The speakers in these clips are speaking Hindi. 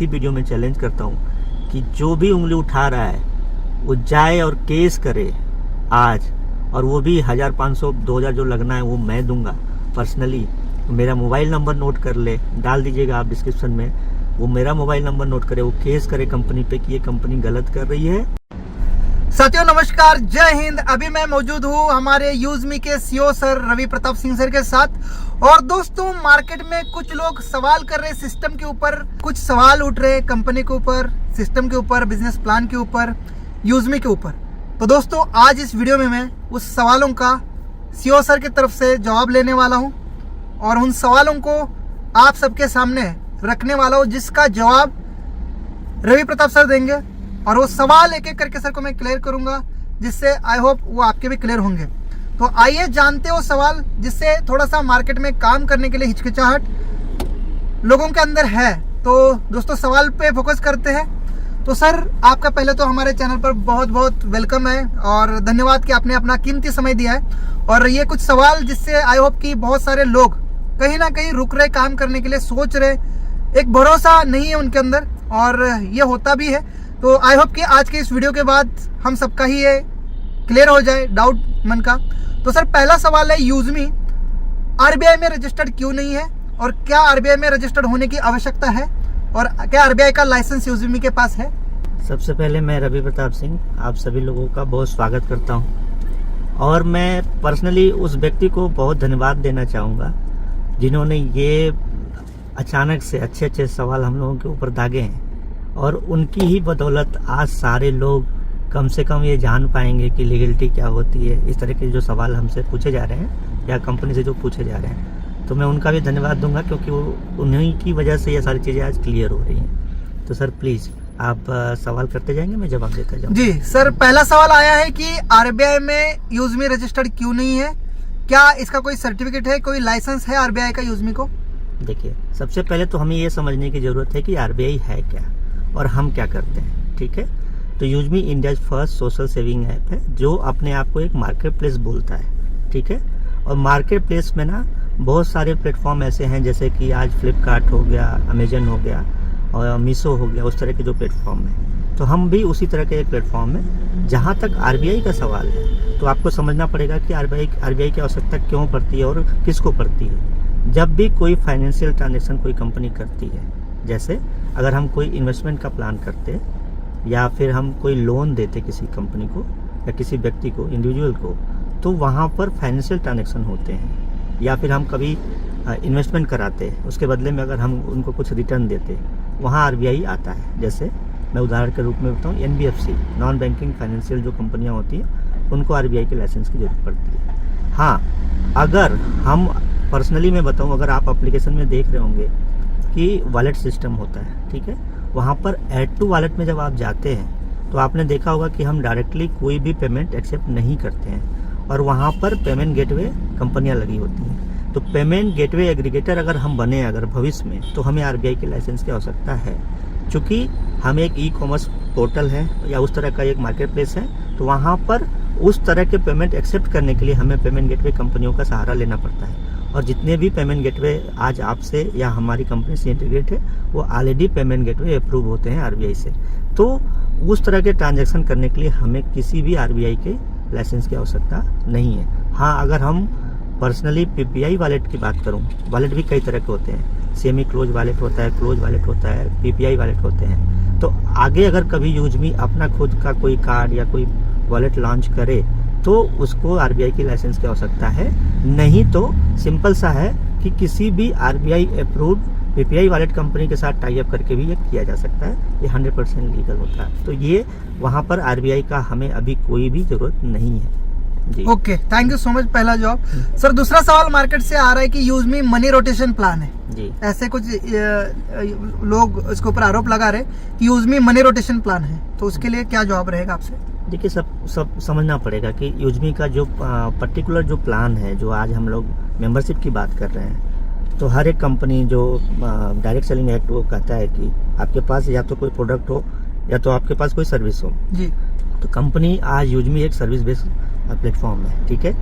इसी वीडियो में चैलेंज करता हूँ कि जो भी उंगली उठा रहा है वो जाए और केस करे आज, और वो भी 1500 2000 जो लगना है वो मैं दूंगा पर्सनली। मेरा मोबाइल नंबर नोट कर ले, डाल दीजिएगा आप डिस्क्रिप्शन में, वो मेरा मोबाइल नंबर नोट करे, वो केस करे कंपनी पे कि ये कंपनी गलत कर रही है। साथियों नमस्कार, जय हिंद। अभी मैं मौजूद हूँ हमारे यूजमी के CEO sir Ravi Pratap Singh sir के साथ। और दोस्तों, मार्केट में कुछ लोग सवाल कर रहे हैं सिस्टम के ऊपर, कुछ सवाल उठ रहे हैं कंपनी के ऊपर, सिस्टम के ऊपर, बिजनेस प्लान के ऊपर, यूजमी के ऊपर। तो दोस्तों, आज इस वीडियो में मैं उस सवालों का सीईओ सर की तरफ से जवाब लेने वाला हूँ और उन सवालों को आप सबके सामने रखने वाला हूँ, जिसका जवाब रवि प्रताप सर देंगे। और वो सवाल एक एक करके सर को मैं क्लियर करूंगा, जिससे आई होप वो आपके भी क्लियर होंगे। तो आइए जानते हो सवाल, जिससे थोड़ा सा मार्केट में काम करने के लिए हिचकिचाहट लोगों के अंदर है। तो दोस्तों, सवाल पे फोकस करते हैं। तो सर, आपका पहले तो हमारे चैनल पर बहुत बहुत वेलकम है और धन्यवाद कि आपने अपना कीमती समय दिया है। और ये कुछ सवाल जिससे आई होप कि बहुत सारे लोग कहीं ना कहीं रुक रहे काम करने के लिए, सोच रहे, एक भरोसा नहीं है उनके अंदर, और ये होता भी है। तो आई होप कि आज के इस वीडियो के बाद हम सबका ही ये क्लियर हो जाए डाउट मन का। तो सर, पहला सवाल है, यूजमी आरबीआई में रजिस्टर्ड क्यों नहीं है, और क्या आरबीआई में रजिस्टर्ड होने की आवश्यकता है, और क्या आरबीआई का लाइसेंस यूजमी के पास है? सबसे पहले मैं रवि प्रताप सिंह आप सभी लोगों का बहुत स्वागत करता हूं, और मैं पर्सनली उस व्यक्ति को बहुत धन्यवाद देना चाहूँगा जिन्होंने ये अचानक से अच्छे अच्छे सवाल हम लोगों के ऊपर दागे हैं, और उनकी ही बदौलत आज सारे लोग कम से कम ये जान पाएंगे कि लीगलिटी क्या होती है। इस तरह के जो सवाल हमसे पूछे जा रहे हैं या कंपनी से जो पूछे जा रहे हैं, तो मैं उनका भी धन्यवाद दूंगा, क्योंकि वो उन्हीं की वजह से ये सारी चीज़ें आज क्लियर हो रही हैं। तो सर प्लीज़ आप सवाल करते जाएंगे, मैं जवाब देता जाऊँगा। जी सर, पहला सवाल आया है कि आरबीआई में यूजमी रजिस्टर्ड क्यों नहीं है, क्या इसका कोई सर्टिफिकेट है, कोई लाइसेंस है आरबीआई का यूजमी को? देखिए, सबसे पहले तो हमें ये समझने की ज़रूरत है कि आरबीआई है क्या और हम क्या करते हैं, ठीक है। तो यूजमी India first social saving app है, जो अपने आप को एक मार्केट प्लेस बोलता है, ठीक है। और मार्केट प्लेस में ना बहुत सारे प्लेटफॉर्म ऐसे हैं, जैसे कि आज फ्लिपकार्ट हो गया, अमेजन हो गया और मीशो हो गया, उस तरह के जो प्लेटफॉर्म है। तो हम भी उसी तरह के एक प्लेटफॉर्म में। जहाँ तक आरबीआई का सवाल है, तो आपको समझना पड़ेगा कि आरबीआई की आवश्यकता क्यों पड़ती है और किसको पड़ती है। जब भी कोई फाइनेंशियल ट्रांजेक्शन कोई कंपनी करती है, जैसे अगर हम कोई इन्वेस्टमेंट का प्लान करते, या फिर हम कोई लोन देते किसी कंपनी को या किसी व्यक्ति को, इंडिविजुअल को, तो वहाँ पर फाइनेंशियल ट्रांजेक्शन होते हैं। या फिर हम कभी इन्वेस्टमेंट कराते, उसके बदले में अगर हम उनको कुछ रिटर्न देते, वहाँ आरबीआई आता है। जैसे मैं उदाहरण के रूप में बताऊँ, एनबीएफसी, नॉन बैंकिंग फाइनेंशियल जो कंपनियाँ होती हैं, उनको आरबीआई के लाइसेंस की जरूरत पड़ती है। हाँ, अगर हम पर्सनली मैं बताऊँ, अगर आप एप्लीकेशन में देख रहे होंगे कि वॉलेट सिस्टम होता है, ठीक है, वहाँ पर ऐड टू वॉलेट में जब आप जाते हैं, तो आपने देखा होगा कि हम डायरेक्टली कोई भी पेमेंट एक्सेप्ट नहीं करते हैं, और वहाँ पर पेमेंट गेटवे कंपनियाँ लगी होती हैं। तो पेमेंट गेटवे एग्रीगेटर अगर हम बने अगर भविष्य में, तो हमें आरबीआई के लाइसेंस की आवश्यकता है, क्योंकि हम एक ई कॉमर्स पोर्टल है या उस तरह का एक मार्केट प्लेस है। तो वहाँ पर उस तरह के पेमेंट एक्सेप्ट करने के लिए हमें पेमेंट गेटवे कंपनियों का सहारा लेना पड़ता है। और जितने भी पेमेंट गेटवे आज आपसे या हमारी कंपनी से इंटीग्रेट है, वो ऑलरेडी पेमेंट गेटवे अप्रूव होते हैं आरबीआई से। तो उस तरह के ट्रांजैक्शन करने के लिए हमें किसी भी आरबीआई के लाइसेंस की आवश्यकता नहीं है। हाँ, अगर हम पर्सनली पीपीआई वॉलेट की बात करूँ, वॉलेट भी कई तरह के होते हैं, सेमी क्लोज वॉलेट होता है, क्लोज वॉलेट होता है, पीपीआई वॉलेट होते हैं। तो आगे अगर कभी यूजमी अपना खुद का कोई कार्ड या कोई वॉलेट लॉन्च करे, तो उसको आरबीआई की लाइसेंस की आवश्यकता है। नहीं तो सिंपल सा है कि किसी भी RBI approved PPI wallet company के साथ टाई अप करके भी ये किया जा सकता है। ये 100% लीगल होता है। तो ये वहाँ पर आरबीआई का हमें अभी कोई भी जरूरत नहीं है जी। Okay, thank you so much, पहला जवाब। सर, दूसरा सवाल मार्केट से आ रहा है कि यूजमी मनी रोटेशन प्लान है जी। ऐसे कुछ लोग इसके ऊपर आरोप लगा रहे कि यूजमी मनी रोटेशन प्लान है, तो उसके लिए क्या जवाब रहेगा आपसे? देखिए, सब समझना पड़ेगा कि यूजमी का जो पर्टिकुलर जो प्लान है, जो आज हम लोग मेंबरशिप की बात कर रहे हैं, तो हर एक कंपनी जो डायरेक्ट सेलिंग एक्ट वो कहता है कि आपके पास या तो कोई प्रोडक्ट हो या तो आपके पास कोई सर्विस हो जी। तो कंपनी आज यूजमी एक सर्विस बेस्ड प्लेटफॉर्म है, ठीक है।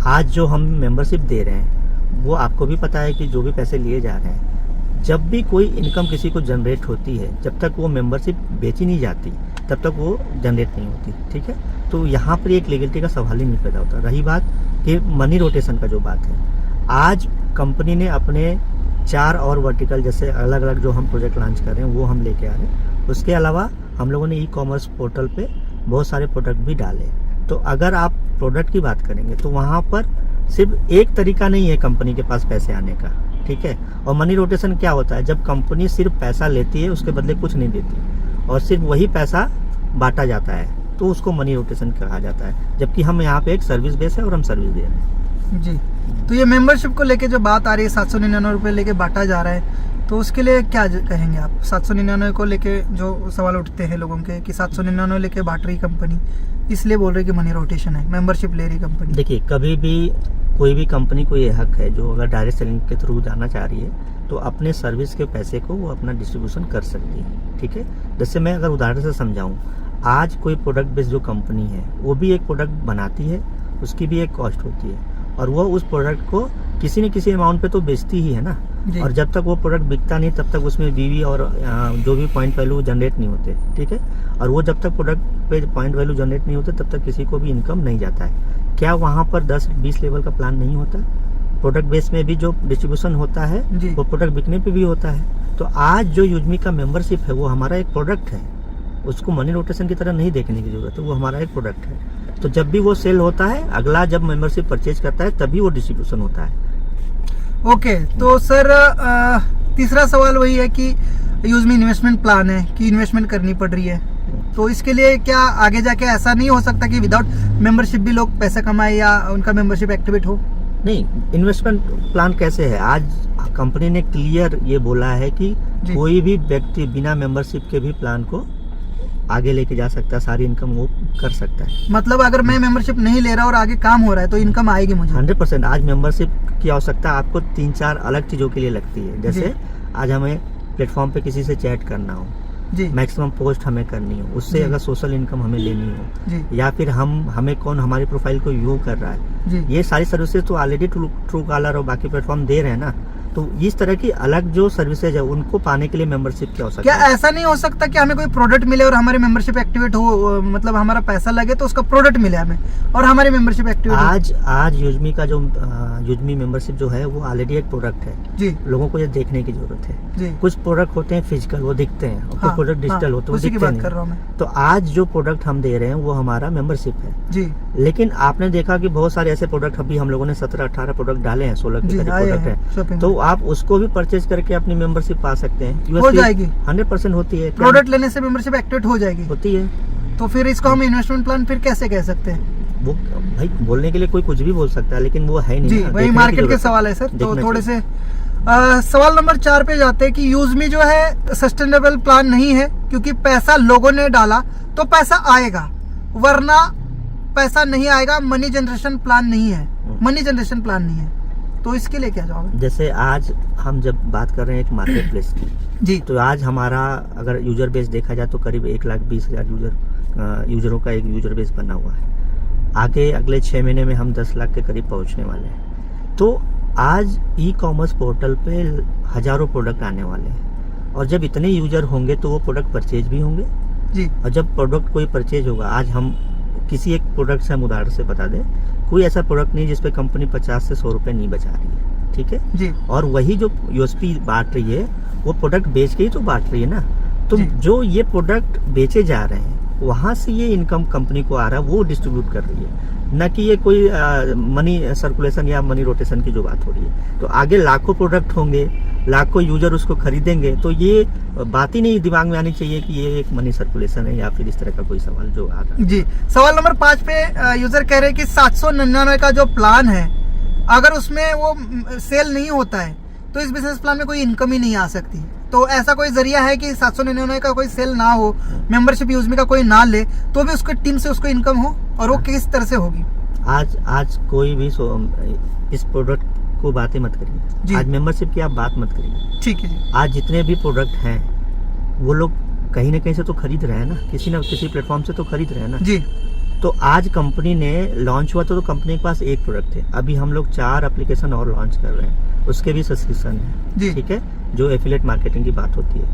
आज जो हम मेंबरशिप दे रहे हैं, वो आपको भी पता है कि जो भी पैसे लिए जा रहे हैं, जब भी कोई इनकम किसी को जनरेट होती है, जब तक वो मेंबरशिप बेची नहीं जाती तब तक वो जनरेट नहीं होती, ठीक है। तो यहाँ पर एक लीगलिटी का सवाल ही नहीं पैदा होता। रही बात कि मनी रोटेशन का जो बात है, आज कंपनी ने अपने 4 और वर्टिकल जैसे अलग अलग जो हम प्रोजेक्ट लॉन्च कर रहे हैं वो हम लेके आ रहे हैं। उसके अलावा हम लोगों ने ई कॉमर्स पोर्टल पे बहुत सारे प्रोडक्ट भी डाले। तो अगर आप प्रोडक्ट की बात करेंगे तो वहाँ पर सिर्फ एक तरीका नहीं है कंपनी के पास पैसे आने का, ठीक है। और मनी रोटेशन क्या होता है, जब कंपनी सिर्फ पैसा लेती है उसके बदले कुछ नहीं देती और सिर्फ वही पैसा बांटा जाता है, तो उसको मनी रोटेशन कहा जाता है। जबकि हम यहाँ पे एक सर्विस बेस है और हम सर्विस दे रहे हैं जी। तो ये मेंबरशिप को लेके जो बात आ रही है 799 रुपये लेके बांटा जा रहा है, तो उसके लिए क्या कहेंगे आप? 799 को लेके जो सवाल उठते हैं लोगों के कि 799 लेके बांट रही कंपनी, इसलिए बोल रही कि मनी रोटेशन है, मेंबरशिप ले रही कंपनी। देखिए, कभी भी कोई भी कंपनी को ये हक है जो अगर डायरेक्ट सेलिंग के थ्रू जाना चाह रही है तो अपने सर्विस के पैसे को वो अपना डिस्ट्रीब्यूशन कर सकती है, ठीक है। जैसे मैं अगर उदाहरण से समझाऊं, आज कोई प्रोडक्ट बेस्ड जो कंपनी है वो भी एक प्रोडक्ट बनाती है, उसकी भी एक कॉस्ट होती है और वो उस प्रोडक्ट को किसी न किसी अमाउंट पे तो बेचती ही है ना। और जब तक वो प्रोडक्ट बिकता नहीं तब तक उसमें बीवी और जो भी पॉइंट वैल्यू जनरेट नहीं होते, ठीक है। और वो जब तक प्रोडक्ट पे पॉइंट वैल्यू जनरेट नहीं होते तब तक किसी को भी इनकम नहीं जाता है। क्या वहाँ पर 10-20 लेवल का प्लान नहीं होता? प्रोडक्ट बेस में भी जो डिस्ट्रीब्यूशन होता है वो प्रोडक्ट बिकने पे भी होता है। तो आज जो यूजमी का मेंबरशिप है वो हमारा एक प्रोडक्ट है, उसको मनी रोटेशन की तरह नहीं देखने की जरूरत है, वो हमारा एक प्रोडक्ट है। तो जब भी वो सेल होता है, अगला जब मेंबरशिप परचेज करता है तभी वो डिस्ट्रीब्यूशन होता है। ओके, तो सर तीसरा सवाल वही है कि यूजमी इन्वेस्टमेंट प्लान है कि इन्वेस्टमेंट करनी पड़ रही है, तो इसके लिए क्या आगे जाके ऐसा नहीं हो सकता कि विदाउट मेंबरशिप भी लोग पैसा कमाए या उनका मेंबरशिप एक्टिवेट हो? नहीं, इन्वेस्टमेंट प्लान कैसे है, आज कंपनी ने क्लियर ये बोला है कि कोई भी व्यक्ति बिना मेंबरशिप के भी प्लान को आगे लेके जा सकता है, सारी इनकम वो कर सकता है। मतलब अगर मैं मेंबरशिप नहीं ले रहा और आगे काम हो रहा है तो इनकम आएगी मुझे? 100%। आज मेंबरशिप की आवश्यकता आपको 3-4 अलग चीज़ों के लिए लगती है। जैसे आज हमें प्लेटफॉर्म पे किसी से चैट करना हो, मैक्सिमम पोस्ट हमें करनी हो, उससे अगर सोशल इनकम हमें लेनी हो, या फिर हमें कौन हमारी प्रोफाइल को व्यू कर रहा है, ये सारी सर्विसेज तो ऑलरेडी ट्रू कॉलर और बाकी प्लेटफॉर्म दे रहे हैं ना। तो इस तरह की अलग जो सर्विसेज है उनको पाने के लिए मेंबरशिप की आवश्यकता है। क्या ऐसा नहीं हो सकता कि हमें कोई प्रोडक्ट मिले और हमारी मेंबरशिप एक्टिवेट हो, मतलब हमारा पैसा लगे तो उसका प्रोडक्ट मिले हमें और हमारी मेंबरशिप एक्टिवेट हो? आज यूजमी का जो यूजमी मेंबरशिप जो है वो ऑलरेडी एक प्रोडक्ट है जी। लोगों को ये देखने की जरूरत है जी। कुछ प्रोडक्ट होते हैं फिजिकल, वो दिखते हैं, और कुछ प्रोडक्ट डिजिटल होते हैं, वो दिखते नहीं। तो आज जो प्रोडक्ट हम दे रहे हैं वो हमारा मेंबरशिप है जी। लेकिन आपने देखा कि बहुत सारे ऐसे प्रोडक्ट अभी हम लोगों ने 17-18 प्रोडक्ट डाले हैं, 16 के प्रोडक्ट है, तो आप उसको भी परचेज करके अपनी मेंबरशिप पा सकते हैं। हो जाएगी? 100% होती है। प्रोडक्ट लेने से मेंबरशिप एक्टिवेट हो जाएगी? होती है। तो फिर इसको हम इन्वेस्टमेंट प्लान फिर कैसे कह सकते हैं? वो भाई बोलने के लिए कोई कुछ भी बोल सकता है, लेकिन वो है नहीं जी। वही मार्केट के सवाल है सर। तो थोड़े से सवाल नंबर 4 पे जाते हैं कि यूजमी जो है सस्टेनेबल प्लान नहीं है, क्योंकि पैसा लोगों ने डाला तो पैसा आएगा, वरना पैसा नहीं आएगा। मनी जनरेशन प्लान नहीं है, मनी जनरेशन प्लान नहीं है, तो इसके लिए क्या जवाब है? जैसे आज हम जब बात कर रहे हैं एक मार्केट प्लेस की जी, तो आज हमारा अगर यूजर बेस देखा जाए तो करीब 1,20,000 यूजरों का एक यूजर बेस बना हुआ है। आगे अगले 6 महीने में हम 10 लाख के करीब पहुंचने वाले हैं। तो आज ई कॉमर्स पोर्टल पे हजारों प्रोडक्ट आने वाले हैं, और जब इतने यूजर होंगे तो वो प्रोडक्ट परचेज भी होंगे जी। और जब प्रोडक्ट कोई परचेज होगा, आज हम किसी एक प्रोडक्ट से हम उदाहरण से बता दें, कोई ऐसा प्रोडक्ट नहीं जिसपे कंपनी 50 से 100 रुपए नहीं बचा रही है, ठीक है जी। और वही जो यूएसपी बांट रही है वो प्रोडक्ट बेच के ही तो बांट रही है ना। तो जो ये प्रोडक्ट बेचे जा रहे हैं वहां से ये इनकम कंपनी को आ रहा है, वो डिस्ट्रीब्यूट कर रही है, न कि ये कोई मनी सर्कुलेशन या मनी रोटेशन की जो बात हो रही है। तो आगे लाखों प्रोडक्ट होंगे, लाखों यूजर उसको खरीदेंगे, तो ये बात ही नहीं दिमाग में आनी चाहिए कि ये एक मनी सर्कुलेशन है या फिर इस तरह का कोई सवाल जो आ रहा है जी। सवाल नंबर 5 पे यूजर कह रहे हैं कि 799 का जो प्लान है, अगर उसमें वो सेल नहीं होता है तो इस बिजनेस प्लान में कोई इनकम ही नहीं आ सकती। तो ऐसा कोई जरिया है कि 799 का कोई सेल ना हो, मेंबरशिप यूजमी का कोई ना ले, तो भी उसके टीम से उसको इनकम हो, और वो किस तरह से होगी? आज कोई भी इस प्रोडक्ट को बातें मत करिए, आज मेंबरशिप की आप बात मत करिए, ठीक है जी। आज जितने भी प्रोडक्ट हैं वो लोग कहीं ना कहीं से तो खरीद रहे हैं ना, किसी न किसी प्लेटफॉर्म से तो खरीद रहे हैं ना जी। तो आज कंपनी ने लॉन्च हुआ तो कंपनी के पास एक प्रोडक्ट थे, अभी हम लोग 4 एप्लीकेशन और लॉन्च कर रहे हैं, उसके भी सब्सक्रिप्शन है, ठीक है। जो एफिलिएट मार्केटिंग की बात होती है,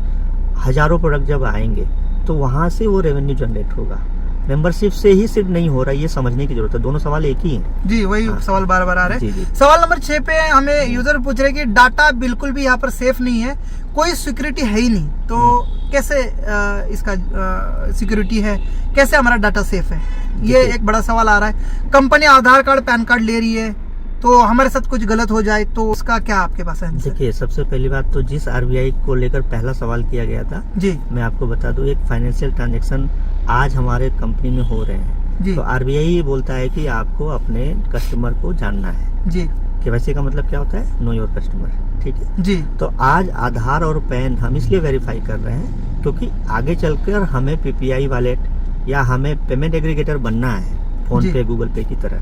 हजारों प्रोडक्ट जब आएंगे तो वहाँ से वो रेवेन्यू जनरेट होगा। मेंबरशिप से ही सिर्फ नहीं हो रहा, ये समझने की जरूरत है। दोनों सवाल एक ही है। जी, वही हाँ। सवाल बार बार आ रहे जी, जी। हैं। सवाल नंबर 6 पे हमें यूजर पूछ रहे हैं कि डाटा बिल्कुल भी यहाँ पर सेफ नहीं है, कोई सिक्योरिटी है ही नहीं, तो कैसे इसका सिक्योरिटी है, कैसे हमारा डाटा सेफ है, ये देखिए। एक बड़ा सवाल आ रहा है। कंपनी आधार कार्ड पैन कार्ड ले रही है, तो हमारे साथ कुछ गलत हो जाए तो उसका क्या आपके पास है आंसर? देखिए, सबसे पहली बात तो जिस आरबीआई को लेकर पहला सवाल किया गया था, जी मैं आपको बता दूं, एक फाइनेंशियल ट्रांजैक्शन आज हमारे कंपनी में हो रहे हैं, जी तो आरबीआई ये बोलता है कि आपको अपने कस्टमर को जानना है। जी केवाईसी का मतलब क्या होता है? नो योर कस्टमर, ठीक है। जी तो आज आधार और पैन हम इसलिए वेरीफाई कर रहे हैं क्योंकि आगे चलकर हमें पीपीआई वॉलेट या हमें पेमेंट एग्रीगेटर बनना है, फोन जी। पे, गूगल पे की तरह।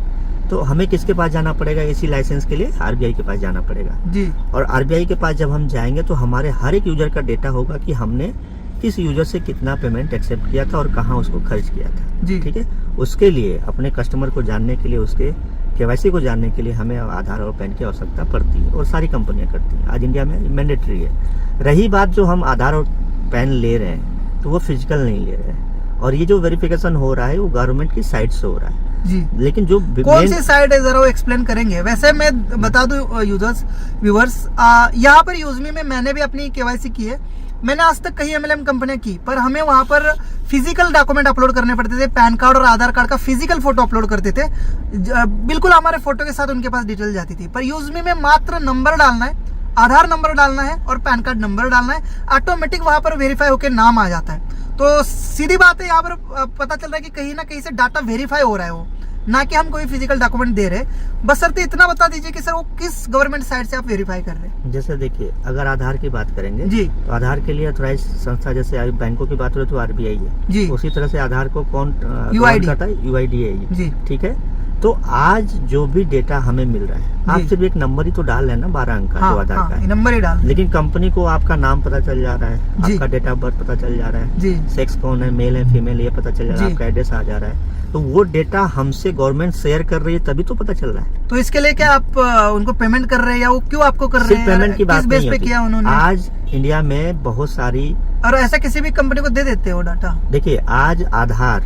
तो हमें किसके पास जाना पड़ेगा? एसी लाइसेंस के लिए आरबीआई के पास जाना पड़ेगा। जी और आरबीआई के पास जब हम जाएंगे तो हमारे हर एक यूजर का डेटा होगा कि हमने किस यूजर से कितना पेमेंट एक्सेप्ट किया था और कहाँ उसको खर्च किया था, जी ठीक है। उसके लिए अपने कस्टमर को जानने के लिए, उसके केवाईसी को जानने के लिए हमें आधार और पैन की आवश्यकता पड़ती है, और सारी कंपनियां करती हैं। आज इंडिया में मैंडेटरी है। रही बात जो हम आधार और पैन ले रहे हैं, तो वो फिजिकल नहीं ले रहे हैं, और ये जो वेरिफिकेशन हो रहा है वो गवर्नमेंट की साइट से हो रहा है। जी लेकिन जो कौन सी साइट है जरा वो एक्सप्लेन करेंगे? वैसे मैं बता दूं यूजर्स व्यूअर्स, यहाँ पर यूजमी में मैंने भी अपनी केवाईसी की है। मैंने आज तक कई एमएलएम कंपनियां की, पर हमें वहां पर फिजिकल डॉक्यूमेंट अपलोड करने पड़ते थे। पैन कार्ड और आधार कार्ड का फिजिकल फोटो अपलोड करते थे, बिल्कुल हमारे फोटो के साथ उनके पास डिटेल जाती थी। पर यूजमी में मात्र नंबर डालना है, आधार नंबर डालना है और पैन कार्ड नंबर डालना है, ऑटोमेटिक वहां पर वेरीफाई होकर नाम आ जाता है। तो सीधी बात है, यहाँ पर पता चल रहा है कि कहीं ना कहीं से डाटा वेरीफाई हो रहा है वो, ना कि हम कोई फिजिकल डॉक्यूमेंट दे रहे। बशर्ते इतना बता दीजिए कि सर वो किस गवर्नमेंट साइट से आप वेरीफाई कर रहे हैं। जैसे देखिए, अगर आधार की बात करेंगे जी तो आधार के लिए ऑथराइज संस्था, जैसे अभी बैंकों की बात हो तो आरबीआई है, जी उसी तरह से आधार को कौन UID करता है? यूआईडी है ये, जी ठीक है। तो आज जो भी डेटा हमें मिल रहा है, आप जी। सिर्फ एक नंबर ही तो डाल रहे हैं ना, 12 अंक का, हाँ जो आधार का हाँ, है। नंबर ही डाल। लेकिन कंपनी को आपका नाम पता चल जा रहा है, जी। आपका डेट ऑफ बर्थ पता चल जा रहा है, जी सेक्स कौन है, मेल है फीमेल, ये पता चल जा रहा है, जी। आपका एड्रेस आ जा रहा है। तो वो डेटा हमसे गवर्नमेंट शेयर कर रही है, तभी तो पता चल रहा है। तो इसके लिए क्या आप उनको पेमेंट कर रहे हैं, या वो क्यों आपको कर रहे सिर्फ हैं? पेमेंट की बात किस बेस नहीं पे होती। किया उन्होंने? आज इंडिया में बहुत सारी, और ऐसा किसी भी कंपनी को दे देते हो डाटा? देखिए, आज आधार